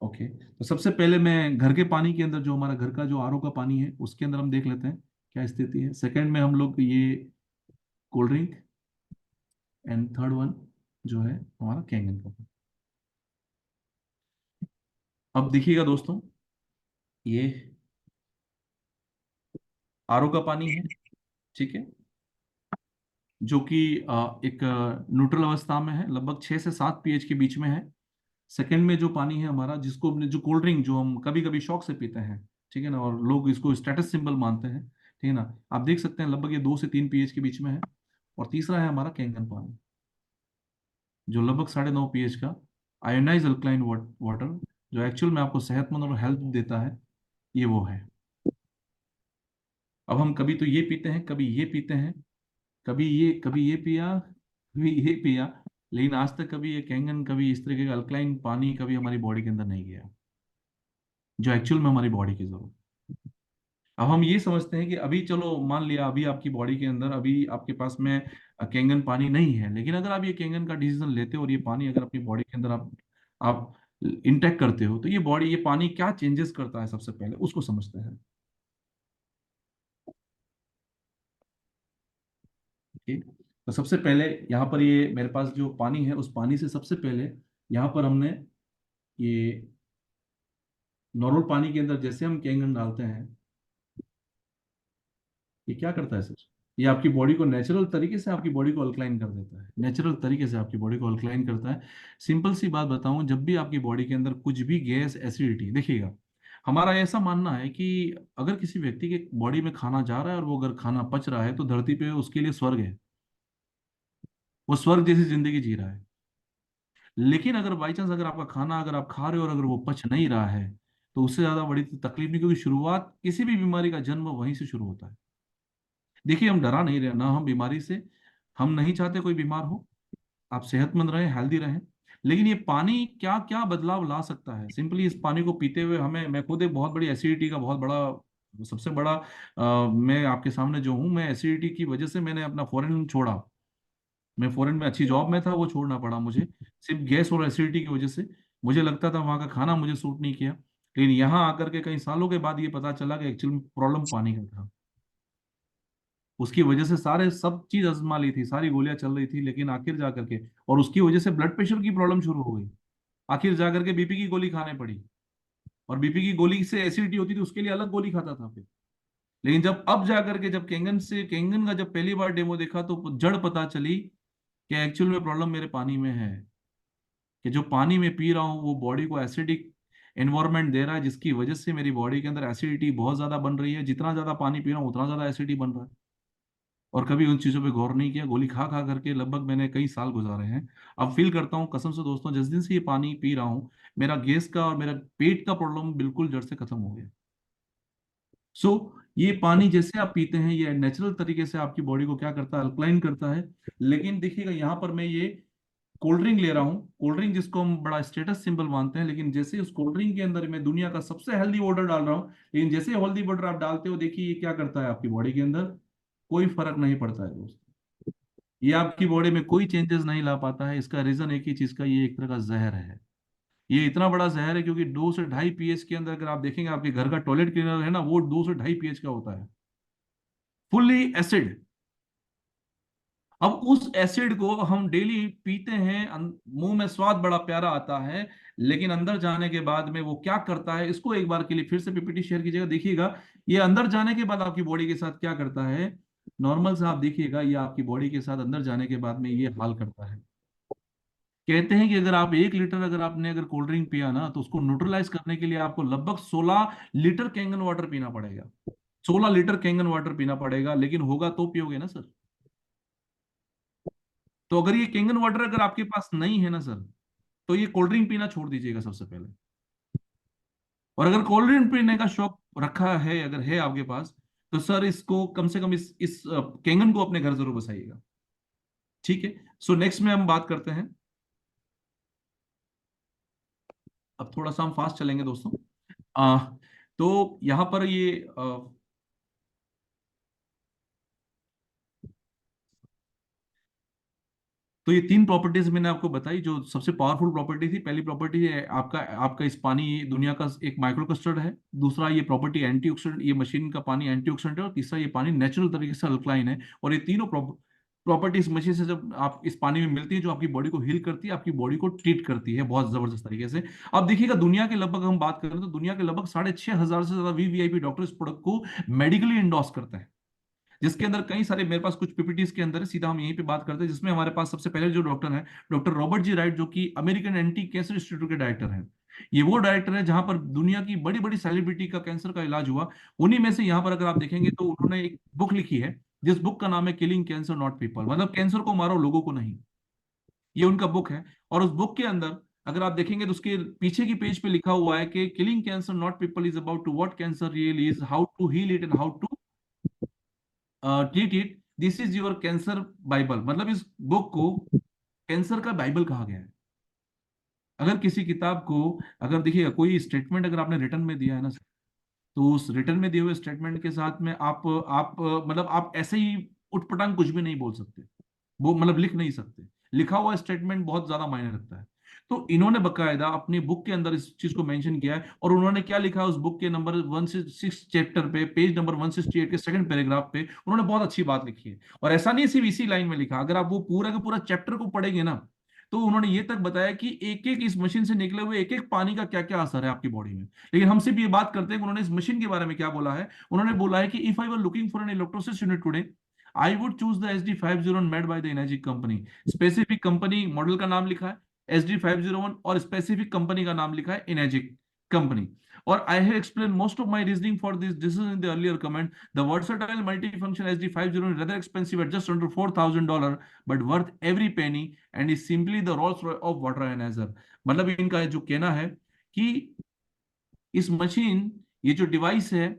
ओके, तो सबसे पहले मैं घर के पानी के अंदर, जो हमारा घर का जो आरओ का पानी है उसके अंदर हम देख लेते हैं क्या स्थिति है। सेकंड में हम लोग ये cold drink, and third one जो है हमारा कैंगन का। अब देखिएगा दोस्तों, ये आरओ का पानी है, ठीक है, जो कि एक न्यूट्रल अवस्था में है, लगभग 6 से 7 pH के बीच में है। सेकंड में जो पानी है हमारा, जिसको जो कोल्ड ड्रिंक जो हम कभी कभी शौक से पीते हैं, ठीक है ना, और लोग इसको स्टेटस सिंबल मानते हैं, ठीक है ना, आप देख सकते हैं लगभग ये 2 से 3 pH के बीच में है। और तीसरा है हमारा कैंगन पानी, जो लगभग 9.5 pH का आयोनाइज अल्कलाइन वाटर, जो एक्चुअल में आपको सेहतमंद और हेल्थ देता है, ये वो है। अब हम कभी तो ये पीते हैं, कभी ये पीते हैं, कभी ये पिया, कभी ये पिया, लेकिन आज तक कभी ये कैंगन, कभी इस तरीके का अल्कलाइन पानी कभी हमारी बॉडी के अंदर नहीं गया, जो एक्चुअल में हमारी बॉडी की जरूरत। अब हम ये समझते हैं कि अभी चलो मान लिया अभी आपकी बॉडी के अंदर, अभी आपके पास में कैंगन पानी नहीं है, लेकिन अगर आप ये कैंगन का डिसीजन लेते हो और ये पानी अगर अपनी बॉडी के अंदर आप इंटेक करते हो, तो ये पानी क्या चेंजेस करता है, सबसे पहले उसको समझते हैं। ठीक, तो सबसे पहले यहाँ पर ये मेरे पास जो पानी है, उस पानी से सबसे पहले यहाँ पर हमने ये नॉर्मल पानी के अंदर जैसे हम कैंगन डालते हैं, ये क्या करता है सर, ये आपकी बॉडी को नेचुरल तरीके से आपकी बॉडी को अल्कलाइन कर देता है, नेचुरल तरीके से आपकी बॉडी को अल्कलाइन करता है। सिंपल सी बात बताऊं, जब भी आपकी बॉडी के अंदर कुछ भी गैस एसिडिटी, देखिएगा हमारा ऐसा मानना है कि अगर किसी व्यक्ति के बॉडी में खाना जा रहा है और वो अगर खाना पच रहा है, तो धरती पे उसके लिए स्वर्ग है, वो स्वर्ग जैसी जिंदगी जी रहा है। लेकिन अगर बाई चांस अगर आपका खाना अगर आप खा रहे हो और अगर वो पच नहीं रहा है, तो उससे ज्यादा बड़ी तकलीफ नहीं, क्योंकि शुरुआत किसी भी बीमारी का जन्म वहीं से शुरू होता है। देखिए हम डरा नहीं रहे ना, हम बीमारी से, हम नहीं चाहते कोई बीमार हो, आप सेहतमंद रहें, हेल्दी रहें। लेकिन ये पानी क्या क्या बदलाव ला सकता है, सिंपली इस पानी को पीते हुए हमें, मैं खुद एक बहुत बड़ी एसिडिटी का बहुत बड़ा, सबसे बड़ा मैं आपके सामने जो हूँ, मैं एसिडिटी की वजह से मैंने अपना फॉरेन छोड़ा। मैं फॉरेन में अच्छी जॉब में था, वो छोड़ना पड़ा मुझे, सिर्फ गैस और एसिडिटी की वजह से। मुझे लगता था वहाँ का खाना मुझे सूट नहीं किया, लेकिन यहाँ आकर के कई सालों के बाद ये पता चला कि एक्चुअली प्रॉब्लम पानी का था। उसकी वजह से सारे सब चीज आजमा ली थी, सारी गोलियां चल रही थी, लेकिन आखिर जा करके, और उसकी वजह से ब्लड प्रेशर की प्रॉब्लम शुरू हो गई, आखिर जा करके बीपी की गोली खाने पड़ी। और बीपी की गोली से एसिडिटी होती थी, उसके लिए अलग गोली खाता था फिर। लेकिन जब अब जा करके जब कैंगन का जब पहली बार डेमो देखा, तो जड़ पता चली कि एक्चुअल में प्रॉब्लम मेरे पानी में है, कि जो पानी में पी रहा हूँ वो बॉडी को एसिडिक एनवायरनमेंट दे रहा है, जिसकी वजह से मेरी बॉडी के अंदर एसिडिटी बहुत ज्यादा बन रही है। जितना ज्यादा पानी पी रहा हूँ उतना ज्यादा एसिडिटी बन रहा है, और कभी उन चीजों पे गौर नहीं किया। गोली खा खा करके लगभग मैंने कई साल गुजारे हैं। अब फील करता हूँ कसम से दोस्तों, जिस दिन से ये पानी पी रहा हूँ, मेरा गैस का और मेरा पेट का प्रॉब्लम बिल्कुल जड़ से खत्म हो गया। सो ये पानी जैसे आप पीते हैं, ये नेचुरल तरीके से आपकी बॉडी को क्या करता है, अल्कलाइन करता है। लेकिन देखिएगा यहाँ पर मैं ये कोल्ड ड्रिंक ले रहा हूँ, कोल्ड ड्रिंक जिसको हम बड़ा स्टेटस सिंबल मानते हैं, लेकिन जैसे उस कोल्ड ड्रिंक के अंदर मैं दुनिया का सबसे हेल्दी वाटर डाल रहा हूँ, लेकिन जैसे हेल्दी वाटर आप डालते हो, देखिए ये क्या करता है आपकी बॉडी के अंदर, कोई फर्क नहीं पड़ता है दोस्त। ये आपकी बॉडी में कोई चेंजेस नहीं ला पाता है। इसका रीजन एक ही चीज का, ये एक तरह का जहर है। ये इतना बड़ा जहर है क्योंकि 2 से 2.5 pH के अंदर अगर आप देखेंगे, आपके घर का टॉयलेट क्लीनर है ना, वो 2 से 2.5 pH का होता है, फुल्ली एसिड। अब उस एसिड को हम डेली पीते हैं, मुंह में स्वाद बड़ा प्यारा आता है, लेकिन अंदर जाने के बाद में वो क्या करता है, इसको एक बार के लिए फिर से पीपीटी शेयर कीजिएगा, देखिएगा ये अंदर जाने के बाद आपकी बॉडी के साथ क्या करता है। नॉर्मल से आप देखिएगा, ये आपकी बॉडी के साथ अंदर जाने के बाद में ये हाल करता है। कहते हैं कि अगर आप 1 लीटर अगर आपने अगर कोल्ड ड्रिंक पिया ना, तो उसको न्यूट्रलाइज करने के लिए आपको लगभग 16 लीटर कैंगन वाटर पीना पड़ेगा। 16 लीटर कैंगन वाटर पीना पड़ेगा, लेकिन होगा तो पियोगे ना सर। तो अगर ये कैंगन वाटर अगर आपके पास नहीं है ना सर, तो ये कोल्ड ड्रिंक पीना छोड़ दीजिएगा सबसे पहले। और अगर कोल्ड ड्रिंक पीने का शौक रखा है, अगर है आपके पास, तो सर इसको कम से कम इस कैंगन को अपने घर जरूर बसाइएगा। ठीक है, सो नेक्स्ट में हम बात करते हैं। अब थोड़ा सा हम फास्ट चलेंगे दोस्तों। आ, तो यहां पर ये तो ये तीन प्रॉपर्टीज मैंने आपको बताई जो सबसे पावरफुल प्रॉपर्टी थी। पहली प्रॉपर्टी है आपका आपका इस पानी दुनिया का एक माइक्रो कस्टर्ड है। दूसरा ये प्रॉपर्टी एंटीऑक्सीडेंट, ये मशीन का पानी एंटीऑक्सीडेंट है। और तीसरा ये पानी नेचुरल तरीके से अल्कलाइन है। और ये तीनों प्रॉपर्टी इस मशीन से जब आप इस पानी में मिलती है, जो आपकी बॉडी को हील करती है, आपकी बॉडी को ट्रीट करती है बहुत जबरदस्त तरीके से। अब देखिएगा दुनिया के लगभग हम बात करें तो दुनिया के लगभग 6,500 से ज्यादा वीवीआईपी डॉक्टर इस प्रोडक्ट को मेडिकली इंडोर्स करते हैं, जिसके अंदर कई सारे मेरे पास कुछ पीपीटीज के अंदर है, सीधा हम यहीं पे बात करते हैं। जिसमें हमारे पास सबसे पहले जो डॉक्टर है डॉक्टर रॉबर्ट जी राइट, जो कि अमेरिकन एंटी कैंसर इंस्टीट्यूट के डायरेक्टर हैं। ये वो डायरेक्टर है जहां पर दुनिया की बड़ी बड़ी सेलिब्रिटी का कैंसर का इलाज हुआ। उन्हीं में से यहाँ पर अगर आप देखेंगे तो उन्होंने एक बुक लिखी है, जिस बुक का नाम है किलिंग कैंसर नॉट पीपल, मतलब कैंसर को मारो लोगों को नहीं। ये उनका बुक है। और उस बुक के अंदर अगर आप देखेंगे तो उसके पीछे की पेज पे लिखा हुआ है कि killing cancer not people is about to what cancer really is, how to heal it and how to treat it, this is your cancer bible. मतलब इस बुक को कैंसर का बाइबल कहा गया है। अगर किसी किताब को, अगर देखिएगा कोई स्टेटमेंट अगर आपने रिटर्न में दिया है ना, तो उस रिटर्न में दिए हुए स्टेटमेंट के साथ में आप मतलब आप ऐसे ही उटपटांग कुछ भी नहीं बोल सकते, वो मतलब लिख नहीं सकते। लिखा हुआ स्टेटमेंट बहुत ज्यादा मायने रखता है। तो इन्होंने बकायदा अपनी बुक के अंदर इस चीज को मेंशन किया है। और उन्होंने क्या लिखा है उस बुक के नंबर 166 चैप्टर पे, पेज नंबर 168 के सेकंड पैराग्राफ पे उन्होंने बहुत अच्छी बात लिखी है। और ऐसा नहीं सिर्फ इसी लाइन में लिखा, अगर आप वो पूरा का पूरा चैप्टर को पढ़ेंगे ना, तो उन्होंने ये तक बताया कि एक एक इस मशीन से निकले हुए एक एक पानी का क्या क्या असर है आपकी बॉडी में। लेकिन हम सिर्फ ये बात करते हैं कि उन्होंने इस मशीन के बारे में क्या बोला है। उन्होंने बोला है कि if I were looking for an electrolysis unit today, I would choose the SD501 made by the energy company. Specific company model का नाम लिखा है SD501 और स्पेसिफिक कंपनी का नाम लिखा है एनर्जिक कंपनी। और I have explain most of my reasoning for this decision in the earlier comment. The versatile multifunction SD501 is rather expensive at just under $4,000 but worth every penny and is simply the Rolls Royce of water analyzer। मतलब इनका जो कहना है कि इस machine, ये जो device है,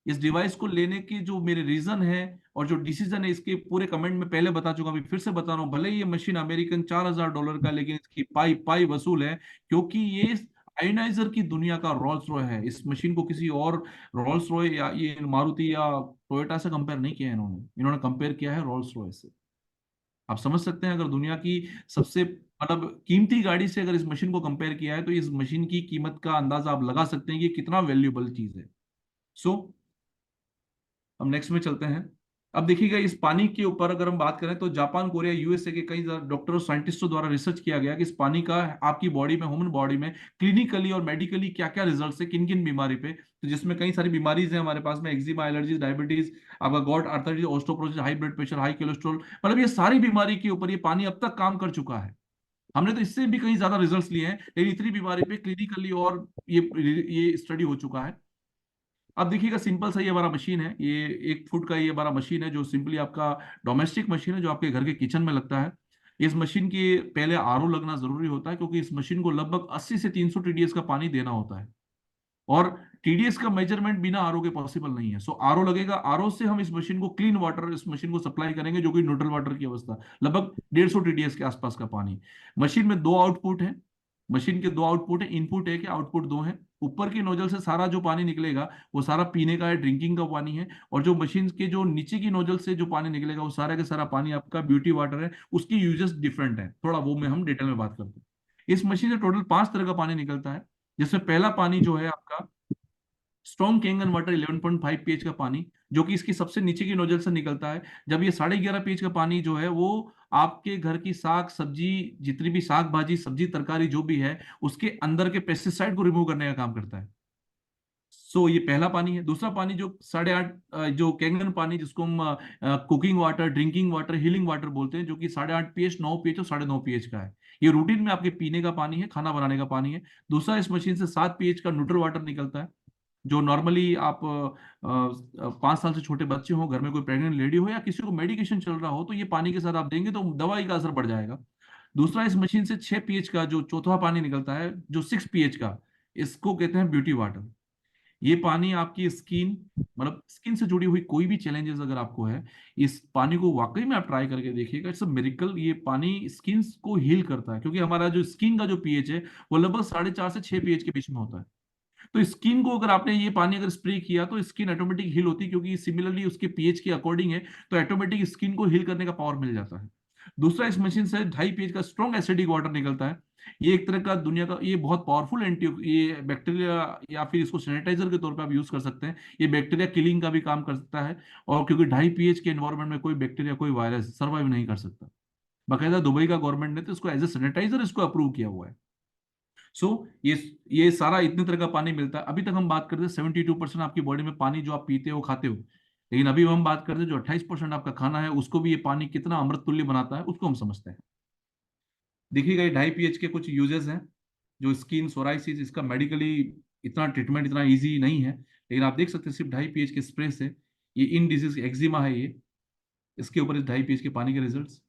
इस डिवाइस को लेने की जो मेरे रीजन है और जो डिसीजन है, इसके पूरे कमेंट में पहले बता चुका, अभी फिर से बता रहा हूं। भले ही ये मशीन अमेरिकन $4,000 का, लेकिन इसकी पाई पाई वसूल है, क्योंकि ये आयनाइजर की दुनिया का रोल्स रॉय है। इस मशीन को किसी और रोल्स रॉय या ये मारुति या टोयोटा से कंपेयर नहीं किया है इन्होंने। इन्होंने कंपेयर किया है रोल्स रॉय से। आप समझ सकते हैं, अगर दुनिया की सबसे मतलब कीमती गाड़ी से अगर इस मशीन को कंपेयर किया है, तो इस मशीन की कीमत का अंदाजा आप लगा सकते हैं कि कितना वैल्यूएबल चीज है। सो अब नेक्स्ट में चलते हैं। अब देखिएगा इस पानी के ऊपर अगर हम बात करें तो जापान, कोरिया, यूएसए के कई डॉक्टरों साइंटिस्टों द्वारा रिसर्च किया गया कि इस पानी का आपकी बॉडी में, ह्यूमन बॉडी में क्लिनिकली और मेडिकली क्या क्या रिजल्ट है, किन किन बीमारी पे। तो जिसमें कई सारी बीमारीज हैं हमारे पास में, एक्जिमा, एलर्जी, डायबिटीज, आपका got arthritis, osteoporosis, high blood pressure, high cholesterol, मतलब ये सारी बीमारी के ऊपर ये पानी अब तक काम कर चुका है। हमने तो इससे भी कहीं ज्यादा रिजल्ट्स लिए हैं, लेकिन इतनी बीमारी पे क्लिनिकली और ये स्टडी हो चुका है। अब देखिएगा सिंपल सा ये हमारा मशीन है, ये 1 फुट का ये हमारा मशीन है, जो सिंपली आपका डोमेस्टिक मशीन है, जो आपके घर के किचन में लगता है। इस मशीन के पहले आरओ लगना जरूरी होता है, क्योंकि इस मशीन को लगभग 80 से 300 TDS का पानी देना होता है। और TDS का मेजरमेंट बिना आरओ के पॉसिबल नहीं है। सो आरओ लगेगा, आरओ से हम इस मशीन को क्लीन वाटर, इस मशीन को सप्लाई करेंगे, जो कि न्यूट्रल वाटर की अवस्था, लगभग 150 TDS के आसपास का पानी। मशीन में 2 आउटपुट है। मशीन के 2 आउटपुट है, इनपुट एक है, आउटपुट 2 है। ऊपर की नोजल से सारा जो पानी निकलेगा वो सारा पीने का है, ड्रिंकिंग का पानी है। और जो मशीन के जो नीचे की नोजल से जो पानी निकलेगा वो सारा का सारा पानी आपका ब्यूटी वाटर है। उसकी यूजेस डिफरेंट है थोड़ा, वो में हम डिटेल में बात करते हैं। इस मशीन से टोटल 5 तरह का पानी निकलता है, जिसमें पहला पानी जो है आपका स्ट्रॉन्ग केंगन वाटर 11.5 pH का पानी, जो कि इसकी सबसे नीचे की नोजल से निकलता है। जब ये 11.5 pH का पानी जो है वो आपके घर की साग सब्जी, जितनी भी साग भाजी सब्जी तरकारी जो भी है, उसके अंदर के पेस्टिसाइड को रिमूव करने का काम करता है। सो ये पहला पानी है। दूसरा पानी जो 8.5 जो कैंगन पानी, जिसको हम cooking water, drinking water, healing water बोलते हैं, जो कि 8.5 pH, 9 pH और 9.5 pH का है। ये रूटीन में आपके पीने का पानी है, खाना बनाने का पानी है। दूसरा, इस मशीन से 7 pH का न्यूट्रल वाटर निकलता है, जो नॉर्मली आप 5 साल से छोटे बच्चे हो, घर में कोई प्रेग्नेंट लेडी हो, या किसी को मेडिकेशन चल रहा हो, तो ये पानी के साथ आप देंगे तो दवाई का असर बढ़ जाएगा। दूसरा, इस मशीन से 6 pH का जो चौथा पानी निकलता है, जो 6 pH का, इसको कहते हैं ब्यूटी वाटर। ये पानी आपकी स्किन, मतलब स्किन से जुड़ी हुई कोई भी चैलेंजेस अगर आपको है, इस पानी को वाकई में आप ट्राई करके देखिएगा। It's a miracle. ये पानी स्किन को हील करता है, क्योंकि हमारा जो स्किन का जो पीएच है वो लगभग 4.5 से 6 pH के बीच में होता है। तो स्किन को अगर आपने ये पानी अगर स्प्रे किया तो स्किन ऑटोमेटिक हील होती है, क्योंकि सिमिलरली उसके पीएच के अकॉर्डिंग है, तो ऑटोमेटिक स्किन को हील करने का पावर मिल जाता है। दूसरा, इस मशीन से 2.5 pH का स्ट्रॉन्ग एसिडिक वाटर निकलता है। ये एक तरह का दुनिया का ये बहुत पावरफुल एंटी, ये बैक्टीरिया या फिर इसको सैनिटाइजर के तौर पे आप यूज कर सकते हैं। ये बैक्टीरिया किलिंग का भी काम कर सकता है। और क्योंकि 2.5 pH के एनवायरमेंट में कोई बैक्टीरिया कोई वायरस सर्वाइव नहीं कर सकता। बाकायदा दुबई का गवर्नमेंट ने तो इसको एज ए सैनिटाइजर इसको अप्रूव किया हुआ है। सो ये सारा इतने तरह का पानी मिलता है। अभी तक हम बात करते हैं 72% आपकी बॉडी में पानी जो आप पीते हो खाते हो, लेकिन अभी हम बात करते हैं जो 28% आपका खाना है उसको भी ये पानी कितना अमृत तुल्य बनाता है उसको हम समझते हैं। देखिएगा ये 2.5 pH के कुछ यूजेस हैं। जो स्किन सोराइसिस, इसका मेडिकली इतना ट्रीटमेंट इतना इजी नहीं है, लेकिन आप देख सकते हैं सिर्फ 2.5 pH के स्प्रे से ये इन डिजीज एक्जिमा है ये, इसके ऊपर इस 2.5 pH के पानी के रिजल्ट।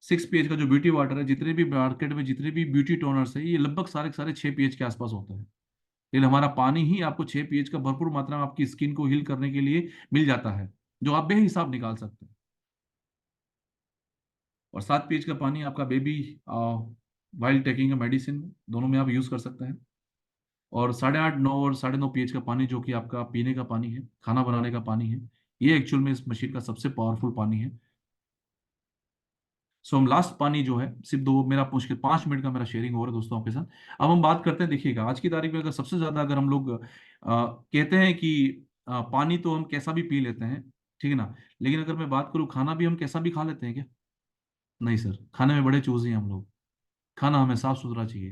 6 pH का जो ब्यूटी वाटर है, जितने भी मार्केट में जितने भी ब्यूटी टोनर्स है ये लगभग सारे के सारे 6 pH के आसपास होते हैं। लेकिन हमारा पानी ही आपको 6 pH का भरपूर मात्रा में आपकी स्किन को हील करने के लिए मिल जाता है, जो आप बेहिसाब निकाल सकते हैं। और 7 pH का पानी आपका बेबी वाइल्ड टेकिंग का मेडिसिन दोनों में आप यूज कर सकते हैं। और 8.5, 9 और 9.5 pH का पानी जो कि आपका पीने का पानी है, खाना बनाने का पानी है, ये एक्चुअल में इस मशीन का सबसे पावरफुल पानी है। सो हम लास्ट पानी जो है सिर्फ दो, मेरा मुश्किल 5 मिनट का मेरा शेयरिंग हो रहा है दोस्तों आपके साथ। अब हम बात करते हैं, देखिएगा आज की तारीख में अगर सबसे ज्यादा अगर हम लोग कहते हैं कि पानी तो हम कैसा भी पी लेते हैं, ठीक है ना, लेकिन अगर मैं बात करूँ खाना भी हम कैसा भी खा लेते हैं क्या? नहीं सर, खाने में बड़े चूजी हैं हम लोग। खाना हमें साफ सुथरा चाहिए,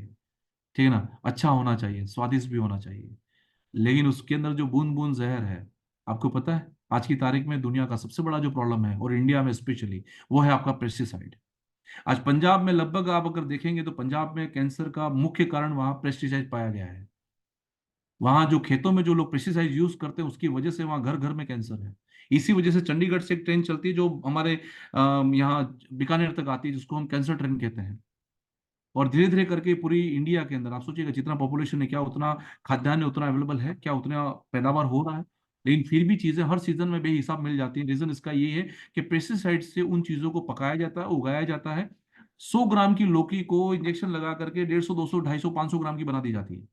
ठीक है ना, अच्छा होना चाहिए, स्वादिष्ट भी होना चाहिए। लेकिन उसके अंदर जो बूंद बूंद जहर है, आपको पता है आज की तारीख में दुनिया का सबसे बड़ा जो प्रॉब्लम है और इंडिया में स्पेशली, वो है आपका पेस्टिसाइड। आज पंजाब में लगभग आप अगर देखेंगे तो पंजाब में कैंसर का मुख्य कारण वहां पेस्टिसाइड पाया गया है। वहां जो खेतों में जो लोग पेस्टिसाइड यूज करते हैं उसकी वजह से वहां घर घर में कैंसर है। इसी वजह से चंडीगढ़ से एक ट्रेन चलती है जो हमारे यहाँ बीकानेर तक आती है, जिसको हम कैंसर ट्रेन कहते हैं। और धीरे धीरे करके पूरी इंडिया के अंदर आप सोचिएगा जितना पॉपुलेशन है, क्या उतना खाद्यान्न उतना अवेलेबल है, क्या उतना पैदावार हो रहा है? लेकिन फिर भी चीजें हर सीजन में बेहिसाब मिल जाती हैं। रीजन इसका ये है कि पेस्टिसाइड से उन चीजों को पकाया जाता है, उगाया जाता है। 100 ग्राम की लौकी को इंजेक्शन लगा करके 150, 200, 250, 500 ग्राम की बना दी जाती है।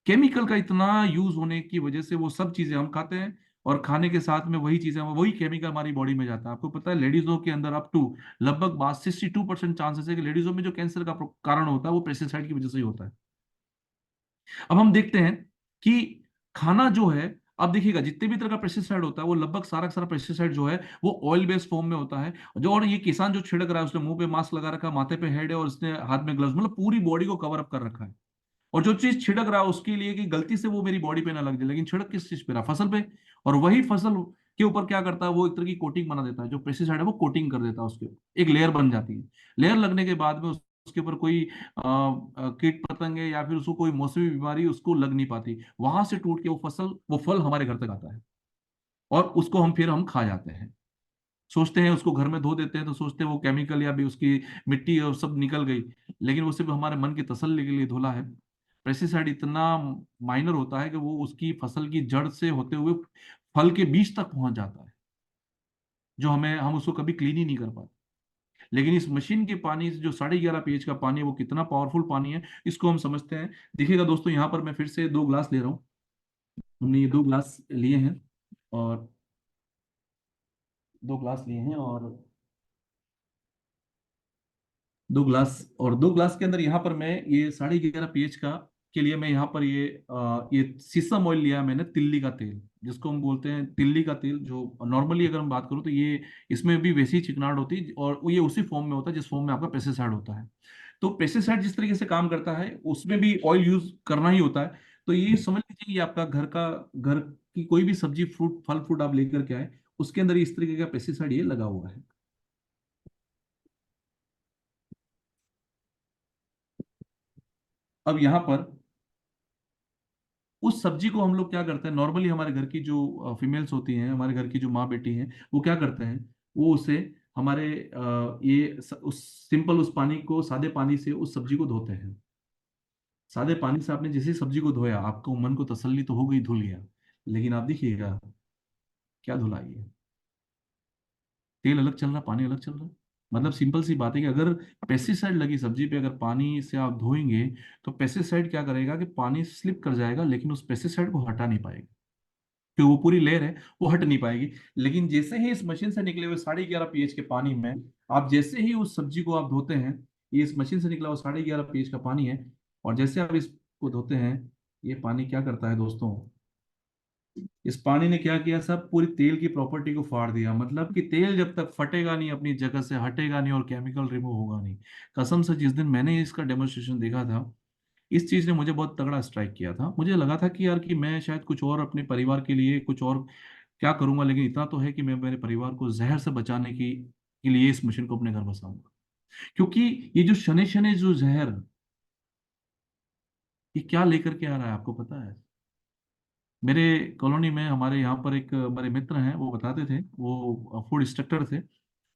केमिकल का इतना यूज होने की वजह से वो सब चीजें हम खाते हैं, और खाने के साथ में वही चीजें, वही केमिकल हमारी बॉडी में जाता है। आपको पता है लेडीजों के अंदर अप टू लगभग बात 62% चांसेस है कि लेडीजों में जो कैंसर का कारण होता है वो पेस्टिसाइड की वजह से ही होता है। अब हम देखते हैं कि खाना जो है, अब देखिएगा जितने भी तरह का पेस्टिसाइड होता है वो लगभग सारा का सारा पेस्टिसाइड जो है वो ऑयल बेस्ड फॉर्म में होता है। जो और ये किसान जो छिड़क रहा है उसने मुंह पे मास्क लगा रखा है, माथे पे हेड है और उसने हाथ में ग्लव्स, मतलब पूरी बॉडी को कवर अप कर रखा है। और जो चीज छिड़क रहा है उसके लिए कि गलती से वो मेरी बॉडी पे ना लग जाए, लेकिन छिड़क किस चीज पे रहा? फसल पे। और वही फसल के ऊपर क्या करता है, वो एक तरह की कोटिंग बना देता है, जो पेस्टिसाइड है वो कोटिंग कर देता है उसके ऊपर, एक लेयर बन जाती है। लेयर लगने के बाद में उसके ऊपर कोई कीट पतंगे या फिर उसको कोई मौसमी बीमारी उसको लग नहीं पाती, वहां से टूट के वो फसल वो फल हमारे घर तक आता है। और उसको हम खा जाते हैं। सोचते हैं उसको घर में धो देते हैं तो सोचते हैं वो केमिकल या भी उसकी मिट्टी और सब निकल गई, लेकिन वो सिर्फ हमारे मन की तसल्ली के लिए धुला है। पेस्टिसाइड इतना माइनर होता है कि वो उसकी फसल की जड़ से होते हुए फल के बीज तक पहुंच जाता है, जो हम उसको कभी क्लीन ही नहीं कर पाते। लेकिन इस मशीन के पानी से जो 11.5 pH का पानी है वो कितना पावरफुल पानी है इसको हम समझते हैं। देखिएगा दोस्तों, यहाँ पर मैं फिर से 2 ग्लास ले रहा हूँ। हमने ये 2 ग्लास लिए हैं, और 2 ग्लास लिए हैं, और 2 ग्लास के अंदर यहाँ पर मैं ये 11.5 pH का के लिए मैं यहाँ पर ये सीसम ऑयल लिया है मैंने, तिल्ली का तेल जिसको हम बोलते हैं, तिल्ली का तेल जो नॉर्मली अगर हम बात करूँ तो ये इसमें भी वैसी चिकनाहट होती है, और ये उसी फॉर्म में होता है जिस फॉर्म में आपका पेस्टिसाइड होता है। तो पेस्टिसाइड जिस तरीके से काम करता है उसमें भी ऑयल यूज करना ही होता है। तो ये समझ लीजिए कि आपका घर की कोई भी सब्जी फ्रूट फल फ्रूट आप लेकर के आए, उसके अंदर इस तरीके का पेस्टिसाइड ये लगा हुआ है। अब यहाँ पर उस सब्जी को हम लोग क्या करते हैं, नॉर्मली हमारे घर की जो फीमेल्स होती हैं, हमारे घर की जो माँ बेटी हैं, वो क्या करते हैं, वो उसे हमारे उस सिंपल उस पानी को सादे पानी से उस सब्जी को धोते हैं। सादे पानी से आपने जैसे सब्जी को धोया, आपको मन को तसल्ली तो हो गई, धुल गया, लेकिन आप देखिएगा क्या धुलाई है। तेल अलग चल रहा, पानी अलग चल रहा। मतलब सिंपल सी बात है कि अगर पेस्टिसाइड लगी सब्जी पे अगर पानी से आप धोएंगे तो पेस्टिसाइड क्या करेगा कि पानी स्लिप कर जाएगा, लेकिन उस पेस्टिसाइड को हटा नहीं पाएगा। क्योंकि वो पूरी लेयर है, वो हट नहीं पाएगी। लेकिन जैसे ही इस मशीन से निकले हुए 11.5 pH के पानी में आप जैसे ही उस सब्जी को आप धोते हैं, ये इस मशीन से निकला हुआ 11.5 pH का पानी है, और जैसे आप इसको धोते हैं, ये पानी क्या करता है दोस्तों, इस पानी ने क्या किया, सब पूरी तेल की प्रॉपर्टी को फाड़ दिया। मतलब कि तेल जब तक फटेगा नहीं, अपनी जगह से हटेगा नहीं और केमिकल रिमूव होगा नहीं। कसम से जिस दिन मैंने इसका डेमोन्स्ट्रेशन देखा था, इस चीज ने मुझे बहुत तगड़ा स्ट्राइक किया था। मुझे लगा था कि यार कि मैं शायद कुछ और अपने परिवार के लिए कुछ और क्या करूंगा, लेकिन इतना तो है कि मैं मेरे परिवार को जहर से बचाने की के लिए इस मशीन को अपने घर बसाऊंगा। क्योंकि ये जो शनि शनि जो जहर, ये क्या लेकर के आ रहा है आपको पता है? मेरे कॉलोनी में हमारे यहाँ पर एक हमारे मित्र हैं, वो बताते थे, वो फूड इंस्ट्रक्टर थे,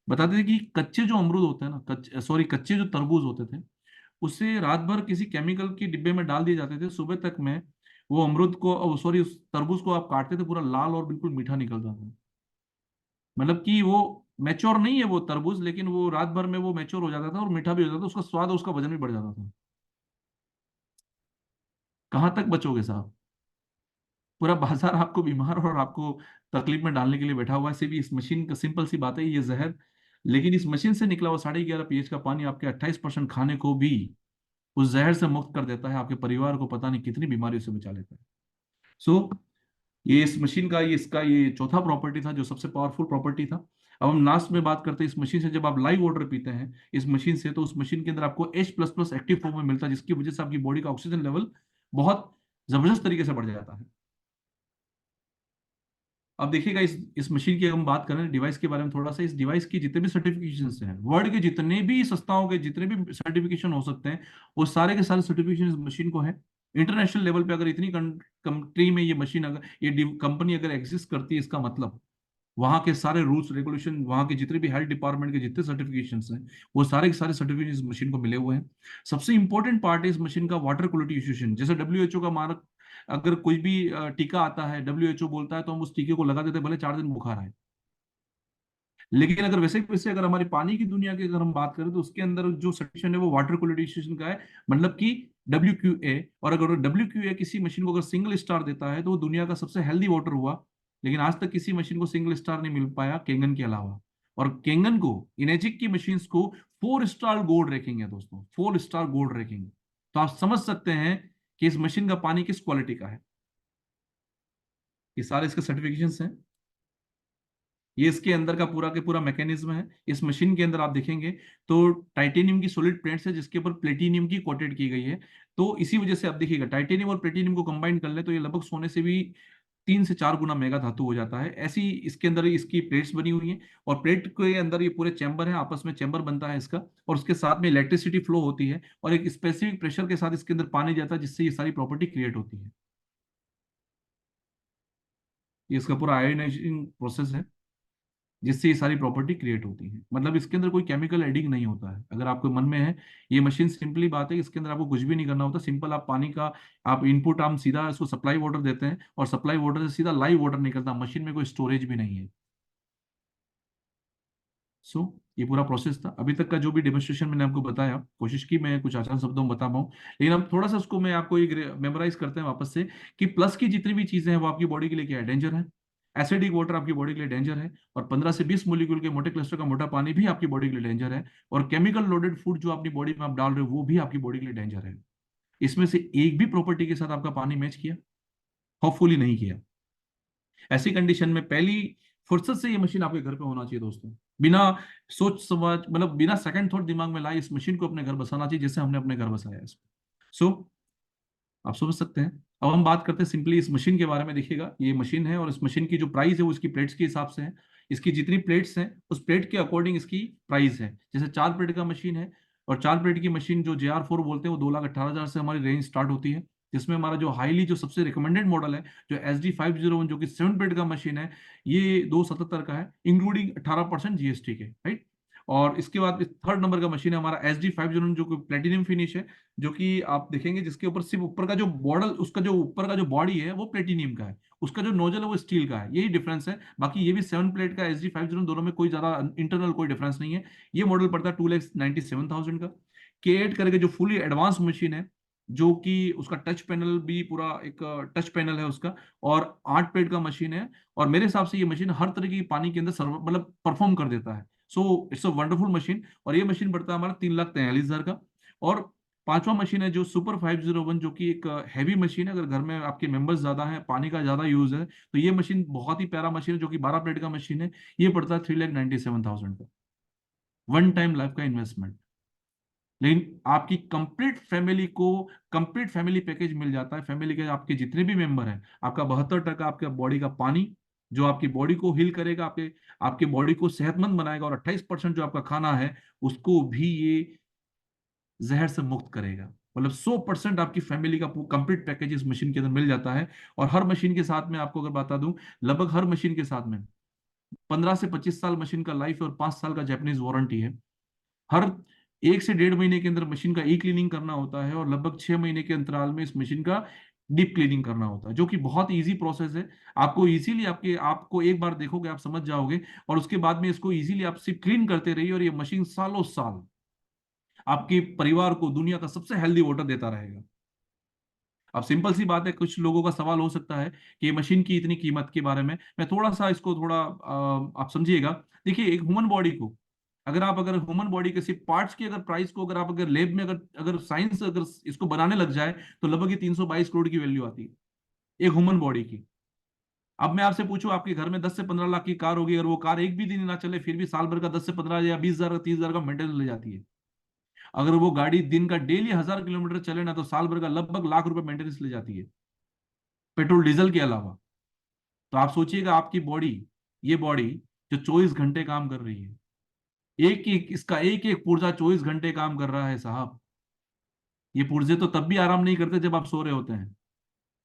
बताते थे कि कच्चे जो अमरूद होते हैं ना, कच्चे जो तरबूज होते थे, उसे रात भर किसी केमिकल की डिब्बे में डाल दिए जाते थे। सुबह तक में वो अमरूद को, सॉरी, उस तरबूज को आप काटते थे, पूरा लाल और बिल्कुल मीठा निकलता था। मतलब कि वो मैच्योर नहीं है वो तरबूज, लेकिन वो रात भर में वो मैच्योर हो जाता था और मीठा भी हो जाता था, उसका स्वाद और उसका वजन भी बढ़ जाता था। कहाँ तक बचोगे साहब? पूरा बाजार आपको बीमार और आपको तकलीफ में डालने के लिए बैठा हुआ है। सिर्फ इस मशीन का, सिंपल सी बात है ये जहर। लेकिन इस मशीन से निकला हुआ 11.5 pH का पानी आपके 28% खाने को भी उस जहर से मुक्त कर देता है, आपके परिवार को पता नहीं कितनी बीमारियों से बचा लेता है। सो ये इस मशीन का, ये इसका ये चौथा प्रॉपर्टी था, जो सबसे पावरफुल प्रॉपर्टी था। अब हम लास्ट में बात करते हैं इस मशीन से। जब आप लाइव वाटर पीते हैं इस मशीन से, तो उस मशीन के अंदर आपको H++ एक्टिव फॉर्म में मिलता है, जिसकी वजह से आपकी बॉडी का ऑक्सीजन लेवल बहुत जबरदस्त तरीके से बढ़ जाता है। अब देखिएगा, इस मशीन की हम बात करें डिवाइस के बारे में थोड़ा सा, इस डिवाइस की जितने भी सर्टिफिकेशन हैं, वर्ल्ड के जितने भी संस्थाओं के जितने भी सर्टिफिकेशन हो सकते हैं, वो सारे के सारे सर्टिफिकेशन इस मशीन को है। इंटरनेशनल लेवल पे अगर इतनी कंट्री में ये मशीन, अगर ये कंपनी अगर एग्जिस्ट करती है, इसका मतलब वहां के सारे रूल्स रेगुलेशन, वहां के जितने भी हेल्थ डिपार्टमेंट के जितने सर्टिफिकेशंस हैं, वो सारे के सारे सर्टिफिकेशन इस मशीन को मिले हुए हैं। सबसे इंपॉर्टेंट पार्ट है इस मशीन का वाटर क्वालिटी एसोसिएशन। जैसे डब्ल्यूएचओ का मानक, अगर कोई भी टीका आता है, डब्ल्यूएचओ बोलता है, तो हम उस टीके को लगा देते हैं, भले 4 दिन बुखार आए। लेकिन अगर वैसे वैसे अगर हमारी पानी की दुनिया की अगर हम बात करें, तो उसके अंदर जो सर्टिफिकेशन है वो वाटर क्वालिटी एसोसिएशन का है, मतलब कि WQA। और अगर WQA किसी मशीन को अगर सिंगल स्टार देता है, तो वो दुनिया का सबसे हेल्दी वाटर हुआ। लेकिन आज तक किसी मशीन को सिंगल स्टार नहीं मिल पाया केंगन के अलावा। और केंगन को, इनेजिक की मशीन्स को 4 स्टार गोल्ड रैंकिंग है दोस्तों, 4 स्टार गोल्ड रैंकिंग। तो आप समझ सकते हैं कि इस मशीन का पानी किस क्वालिटी का है। ये सारे इसके सर्टिफिकेशन हैं। ये इसके अंदर का पूरा के पूरा मैकेनिज्म है। इस मशीन के अंदर आप देखेंगे तो टाइटेनियम की सॉलिड प्लेट्स है, जिसके ऊपर प्लेटिनियम की कोटेड की गई है। तो इसी वजह से आप देखिएगा, टाइटेनियम और प्लेटिनियम को कंबाइन कर ले तो ये लगभग सोने से भी 3 से 4 गुना मेगा धातु हो जाता है। ऐसी इसके अंदर इसकी प्लेट्स बनी हुई हैं, और प्लेट के अंदर ये पूरे चैम्बर है, आपस में चैम्बर बनता है इसका, और उसके साथ में इलेक्ट्रिसिटी फ्लो होती है, और एक स्पेसिफिक प्रेशर के साथ इसके अंदर पानी जाता है, जिससे ये सारी प्रॉपर्टी क्रिएट होती है। ये इसका पूरा आयोनाइजिंग प्रोसेस है, जिससे ये सारी प्रॉपर्टी क्रिएट होती है। मतलब इसके अंदर कोई केमिकल एडिंग नहीं होता है। अगर आपको मन में है, ये मशीन सिंपली बात है, इसके अंदर आपको कुछ भी नहीं करना होता। सिंपल आप पानी का, आप इनपुट, हम सीधा इसको सप्लाई वाटर देते हैं, और सप्लाई वाटर से सीधा लाइव वाटर निकलता है। मशीन में कोई स्टोरेज भी नहीं है। सो ये पूरा प्रोसेस था। अभी तक का जो भी डेमोन्स्ट्रेशन मैंने आपको बताया, कोशिश की मैं कुछ आसान शब्दों में बता पाऊँ, लेकिन अब थोड़ा सा उसको मैं आपको एक मेमोराइज करते हैं वापस से, कि प्लस की जितनी भी चीजें हैं वो आपकी बॉडी के लिए क्या है, डेंजर है। एसिडिक वाटर आपकी बॉडी के लिए डेंजर है, और 15 से 20 मोलिक्यूल के मोटे क्लस्टर का मोटा पानी भी आपकी बॉडी के लिए डेंजर है, और केमिकल लोडेड फूड जो अपनी बॉडी में आप डाल रहे हो वो भी आपकी बॉडी के लिए डेंजर है। इसमें से एक भी प्रॉपर्टी के साथ आपका पानी मैच किया? होपफुली नहीं किया। ऐसी कंडीशन में पहली फुर्सत से ये मशीन आपके घर पे होना चाहिए दोस्तों। बिना सोच समझ, मतलब बिना सेकंड थॉट दिमाग में लाए, इस मशीन को अपने घर बसाना चाहिए, जैसे हमने अपने घर बसाया है इसको। सो आप समझ सकते हैं। अब हम बात करते हैं सिंपली इस मशीन के बारे में। देखिएगा, ये मशीन है, और इस मशीन की जो प्राइस है वो इसकी प्लेट्स के हिसाब से है। इसकी जितनी प्लेट्स हैं उस प्लेट के अकॉर्डिंग इसकी प्राइस है। जैसे 4 प्लेट का मशीन है, और 4 प्लेट की मशीन जो JR4 बोलते हैं, वो 2,18,000 से हमारी रेंज स्टार्ट होती है। जिसमें हमारा जो हाईली, जो सबसे रिकमेंडेड मॉडल है, जो SD501, जो कि 7 प्लेट का मशीन है, ये 277 का है, इंक्लूडिंग 18% GST के, राइट। और इसके बाद थर्ड नंबर का मशीन है हमारा SD501, जो कि प्लेटिनियम फिनिश है, जो कि आप देखेंगे जिसके ऊपर सिर्फ ऊपर का जो बॉर्डर, उसका जो ऊपर का जो बॉडी है वो प्लेटिनियम का है, उसका जो नोजल है वो स्टील का है। यही डिफरेंस है। बाकी ये भी 7 प्लेट का SD501, दोनों में कोई ज्यादा इंटरनल कोई डिफरेंस नहीं है। ये मॉडल पड़ता है 2,97,000 का। K8 करके जो फुली एडवांस मशीन है, जो कि उसका टच पैनल भी पूरा एक टच पैनल है उसका, और 8 पेड का मशीन है। और मेरे हिसाब से ये मशीन हर तरह की पानी के अंदर सर्व मतलब परफॉर्म कर देता है। So it's a wonderful machine. और ये मशीन पड़ता है हमारा 3,43,000 का। और पांचवा मशीन है जो सुपर 501, जो कि एक हैवी मशीन है। अगर घर में आपके मेंबर्स ज्यादा हैं, पानी का ज्यादा यूज है, तो ये मशीन बहुत ही प्यारा मशीन है, जो कि 12 प्लेट का मशीन है। ये पड़ता है 3,97,000 का। वन टाइम लाइफ का इन्वेस्टमेंट। लेकिन आपकी कंप्लीट फैमिली पैकेज मिल जाता है। फैमिली के आपके जितने भी मेंबर हैं, आपका 72% आपके बॉडी का पानी, जो आपकी बॉडी को हील करेगा, आपके आपके बॉडी को सेहतमंद बनाएगा, और 28% जो आपका खाना है उसको भी ये जहर से मुक्त करेगा। मतलब 100% आपकी फैमिली का कंप्लीट पैकेज इस मशीन के अंदर मिल जाता है। और हर मशीन के साथ में आपको अगर बता दूं, लगभग हर मशीन के साथ में 15 से 25 साल मशीन का लाइफ है, और 5 साल का जापानीज वारंटी है। हर 1 से 1.5 महीने के अंदर मशीन का ई क्लीनिंग करना होता है, और लगभग 6 महीने के अंतराल में इस मशीन का डीप क्लीनिंग करना होता है, जो कि बहुत इजी प्रोसेस है। आपको इजीली आपको एक बार देखोगे आप समझ जाओगे। और उसके बाद में इसको इजीली आप सिर्फ क्लीन करते रहिए, और ये मशीन सालों साल आपके परिवार को दुनिया का सबसे हेल्दी वाटर देता रहेगा। अब सिंपल सी बात है, कुछ लोगों का सवाल हो सकता है कि ये मशीन की इतनी कीमत के बारे में मैं थोड़ा सा इसको थोड़ा आप समझिएगा। देखिए, एक ह्यूमन बॉडी को अगर ह्यूमन बॉडी के सिर्फ पार्ट्स की अगर प्राइस को अगर आप अगर लैब में अगर अगर साइंस अगर इसको बनाने लग जाए, तो लगभग ये 322 करोड़ की वैल्यू आती है एक ह्यूमन बॉडी की। अब मैं आपसे पूछूं, आपके घर में 10 से 15 लाख की कार होगी, अगर वो कार एक भी दिन ना चले, फिर भी साल भर का 10 से 15 या 20 हजार 30 हजार का मेंटेनेंस ले जाती है। अगर वो गाड़ी दिन का डेली 1,000 किलोमीटर चले ना, तो साल भर का लगभग लाख रुपए मेंटेनेंस ले जाती है, पेट्रोल डीजल के अलावा। तो आप सोचिएगा, आपकी बॉडी, ये बॉडी जो 24 घंटे काम कर रही है, एक एक इसका एक एक पुर्जा 24 घंटे काम कर रहा है साहब। ये पुर्जे तो तब भी आराम नहीं करते जब आप सो रहे होते हैं।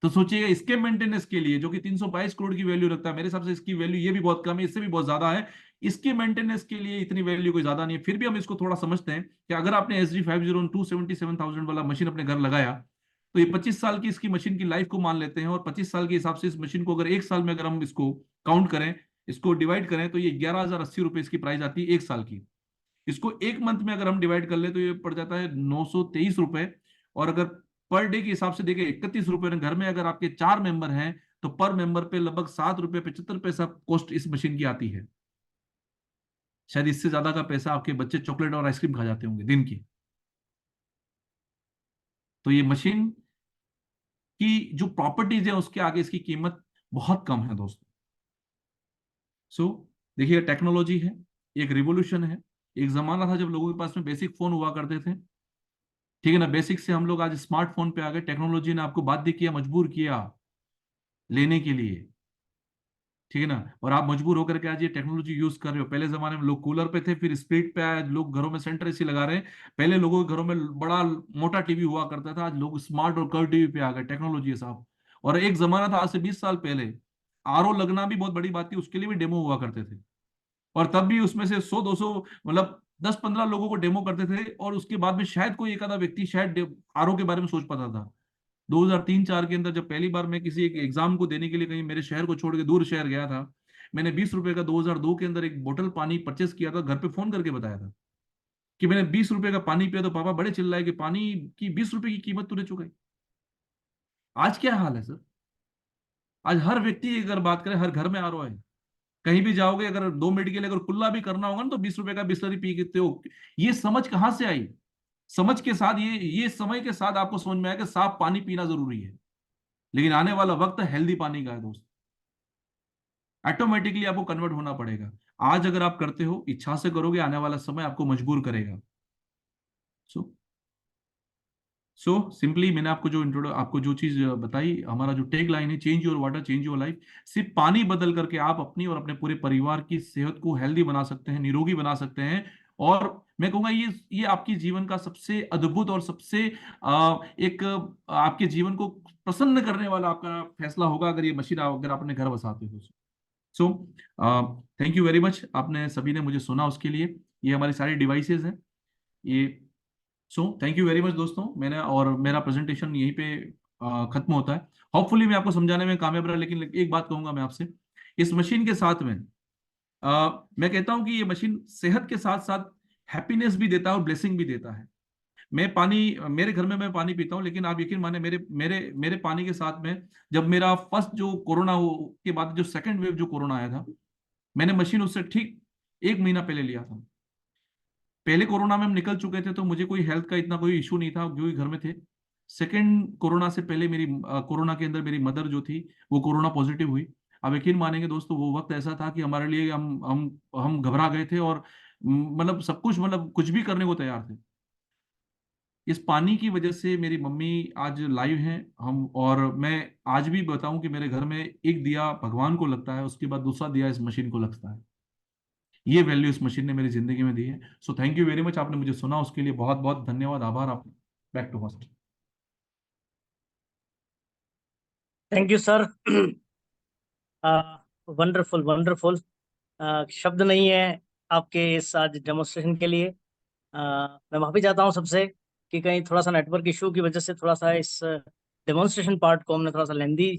तो सोचिएगा, इसके मेंटेनेंस के लिए जो कि 322 करोड़ की वैल्यू रखता है, मेरे हिसाब से इसकी वैल्यू ये भी बहुत कम है, इससे भी बहुत ज्यादा है। इसके मेंटेनेंस के लिए इतनी वैल्यू कोई ज्यादा नहीं है। फिर भी हम इसको थोड़ा समझते हैं कि अगर आपने SD 501 277,000 वाला मशीन अपने घर लगाया, तो ये 25 साल की इसकी मशीन की लाइफ को मान लेते हैं। और 25 साल के हिसाब से इस मशीन को अगर एक साल में अगर हम इसको काउंट करें, इसको डिवाइड करें, तो ये 11,080 रुपए इसकी प्राइस आती है एक साल की। इसको एक मंथ में अगर हम डिवाइड कर ले, तो ये पड़ जाता है 923 रुपए। और अगर पर डे के हिसाब से देखें 31 रुपए, घर में अगर आपके 4 मेंबर हैं, तो पर मेंबर पे लगभग 7 रुपए 75 पैसा कॉस्ट इस मशीन की आती है। शायद इससे ज्यादा का पैसा आपके बच्चे चॉकलेट और आइसक्रीम खा जाते होंगे दिन की। तो ये मशीन की जो प्रॉपर्टीज है, उसके आगे इसकी कीमत बहुत कम है दोस्तों। सो देखिए, टेक्नोलॉजी है, एक रिवोल्यूशन है। एक जमाना था जब लोगों के पास में बेसिक फोन हुआ करते थे, ठीक है ना। बेसिक से हम लोग आज स्मार्टफोन पे आ गए। टेक्नोलॉजी ने आपको बाध्य किया, मजबूर किया लेने के लिए, ठीक है ना। और आप मजबूर होकर के आज ये टेक्नोलॉजी यूज कर रहे हो। पहले जमाने में लोग कूलर पे थे, फिर स्प्लिट पे आए, लोग घरों में सेंटर एसी लगा रहे हैं। पहले लोगों के घरों में बड़ा मोटा टीवी हुआ करता था, आज लोग स्मार्ट और कर्व टीवी पे आ गए। टेक्नोलॉजी है साहब। और एक जमाना था आज से 20 साल पहले, RO लगना भी बहुत बड़ी बात थी, उसके लिए भी डेमो हुआ करते थे। और तब भी उसमें से 100-200 मतलब 10-15 लोगों को डेमो करते थे, और उसके बाद में शायद कोई एक आधा व्यक्ति शायद RO के बारे में सोच पाता था। 2003-4 के अंदर जब पहली बार मैं किसी एक एग्जाम को देने के लिए कहीं मेरे शहर को छोड़ के दूर शहर गया था, मैंने 20 रुपए का 2002 के अंदर एक बोतल पानी परचेस किया था। घर पे फोन करके बताया था कि मैंने 20 रुपए का पानी पिया, तो पापा बड़े चिल्लाए कि पानी की 20 रुपए की कीमत तूने चुकाई। आज क्या हाल है सर? आज हर व्यक्ति की अगर बात करें, हर घर में RO है। कहीं भी जाओगे, अगर 2 मिनट के लिए अगर कुल्ला भी करना होगा ना, तो 20 रुपए का बिस्लरी पी सकते हो। ये समझ कहां से आई? समझ के साथ ये समय के साथ आपको समझ में आया कि साफ पानी पीना जरूरी है। लेकिन आने वाला वक्त हेल्दी पानी का है दोस्त। ऑटोमेटिकली आपको कन्वर्ट होना पड़ेगा। आज अगर आप करते हो, इच्छा से करोगे, आने वाला समय आपको मजबूर करेगा। सो सिंपली मैंने आपको जो चीज बताई, हमारा जो टैग लाइन है, change your water change your life. सिर्फ पानी बदल करके आप अपनी और अपने पूरे परिवार की सेहत को हेल्दी बना सकते हैं, निरोगी बना सकते हैं। और मैं कहूंगा ये आपकी जीवन का सबसे अद्भुत और सबसे एक आपके जीवन को प्रसन्न करने वाला आपका फैसला होगा, अगर ये मशीन अगर आप अपने घर बसाते हो। So thank you very much, आपने सभी ने मुझे सुना, उसके लिए। ये हमारी सारी डिवाइसेस हैं ये। थैंक यू वेरी मच दोस्तों। मैंने और मेरा प्रेजेंटेशन यहीं पे खत्म होता है। होपफुली मैं आपको समझाने में कामयाब रहा। लेकिन एक बात कहूंगा मैं आपसे, इस मशीन के साथ में मैं कहता हूं कि ये मशीन सेहत के साथ साथ हैप्पीनेस भी देता है और ब्लेसिंग भी देता है। मैं पानी, मेरे घर में मैं पानी पीता हूँ, लेकिन आप यकीन माने मेरे मेरे मेरे पानी के साथ में, जब मेरा फर्स्ट जो कोरोना के बाद जो सेकंड वेव जो कोरोना आया था, मैंने मशीन उससे ठीक 1 महीना पहले लिया था। पहले कोरोना में हम निकल चुके थे तो मुझे कोई हेल्थ का इतना कोई इशू नहीं था क्योंकि घर में थे। सेकंड कोरोना से पहले मेरी कोरोना के अंदर मेरी मदर जो थी वो कोरोना पॉजिटिव हुई। अब यकीन मानेंगे दोस्तों, वो वक्त ऐसा था कि हमारे लिए हम घबरा गए थे, और मतलब सब कुछ, मतलब कुछ भी करने को तैयार थे। इस पानी की वजह से मेरी मम्मी आज लाइव हैं हम, और मैं आज भी बताऊं कि मेरे घर में एक दिया भगवान को लगता है, उसके बाद दूसरा दिया इस मशीन को लगता है। ये वैल्यू इस मशीन ने मेरी जिंदगी में दी है। So thank you very much, आपने मुझे सुना उसके लिए बहुत बहुत धन्यवाद, आभार आप। Back to host. Thank you sir. Wonderful wonderful. शब्द नहीं है आपके इस आज डेमोन्स्ट्रेशन के लिए। मैं माफी चाहता हूँ सबसे कि कहीं थोड़ा सा नेटवर्क इशू की वजह से थोड़ा सा इस डेमोन्स्ट्रेशन पार्ट को हमने थोड़ा सा लेंदी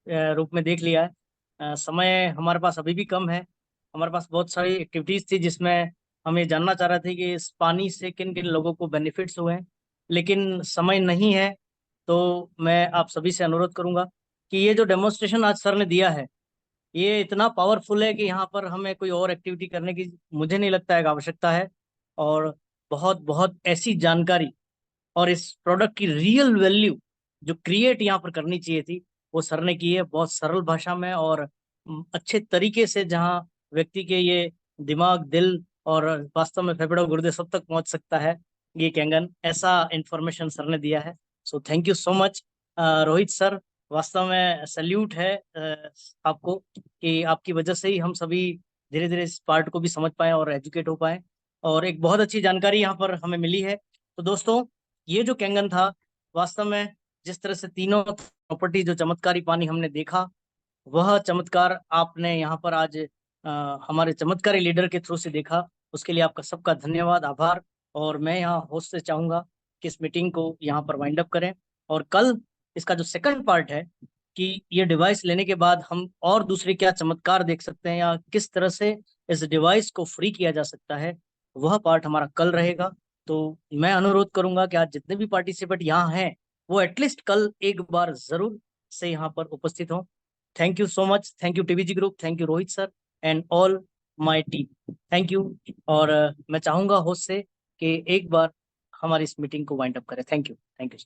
रूप में देख लिया है। समय हमारे पास अभी भी कम है। हमारे पास बहुत सारी एक्टिविटीज थी जिसमें हम ये जानना चाह रहे थे कि इस पानी से किन किन लोगों को बेनिफिट्स हुए हैं, लेकिन समय नहीं है। तो मैं आप सभी से अनुरोध करूंगा कि ये जो डेमोन्स्ट्रेशन आज सर ने दिया है, ये इतना पावरफुल है कि यहाँ पर हमें कोई और एक्टिविटी करने की मुझे नहीं लगता है कि आवश्यकता है। और बहुत बहुत ऐसी जानकारी और इस प्रोडक्ट की रियल वैल्यू जो क्रिएट यहाँ पर करनी चाहिए थी, वो सर ने की है बहुत सरल भाषा में और अच्छे तरीके से, जहाँ व्यक्ति के ये दिमाग, दिल और वास्तव में फेफड़े गुर्दे सब तक पहुंच सकता है। ये कैंगन ऐसा इंफॉर्मेशन सर ने दिया है। So thank you so much Rohit sir. वास्तव में सल्यूट है आपको कि आपकी वजह से ही हम सभी धीरे धीरे इस पार्ट को भी समझ पाए और एजुकेट हो पाए, और एक बहुत अच्छी जानकारी यहाँ पर हमें मिली है। तो दोस्तों, ये जो कैंगन था, वास्तव में जिस तरह से तीनों प्रॉपर्टी जो चमत्कारी पानी हमने देखा, वह चमत्कार आपने यहाँ पर आज हमारे चमत्कारी लीडर के थ्रू से देखा। उसके लिए आपका सबका धन्यवाद, आभार। और मैं यहाँ होस्ट से चाहूंगा कि इस मीटिंग को यहाँ पर वाइंड अप करें, और कल इसका जो सेकंड पार्ट है कि ये डिवाइस लेने के बाद हम और दूसरे क्या चमत्कार देख सकते हैं या किस तरह से इस डिवाइस को फ्री किया जा सकता है, वह पार्ट हमारा कल रहेगा। तो मैं अनुरोध करूंगा कि आज जितने भी पार्टिसिपेंट यहाँ हैं, वो एटलीस्ट कल एक बार जरूर से यहाँ पर उपस्थित हों। Thank you so much. Thank you TVG group, thank you Rohit sir and all my team, thank you. और मैं चाहूंगा होस्ट से कि एक बार हमारी इस मीटिंग को वाइंड अप करें। Thank you, thank you.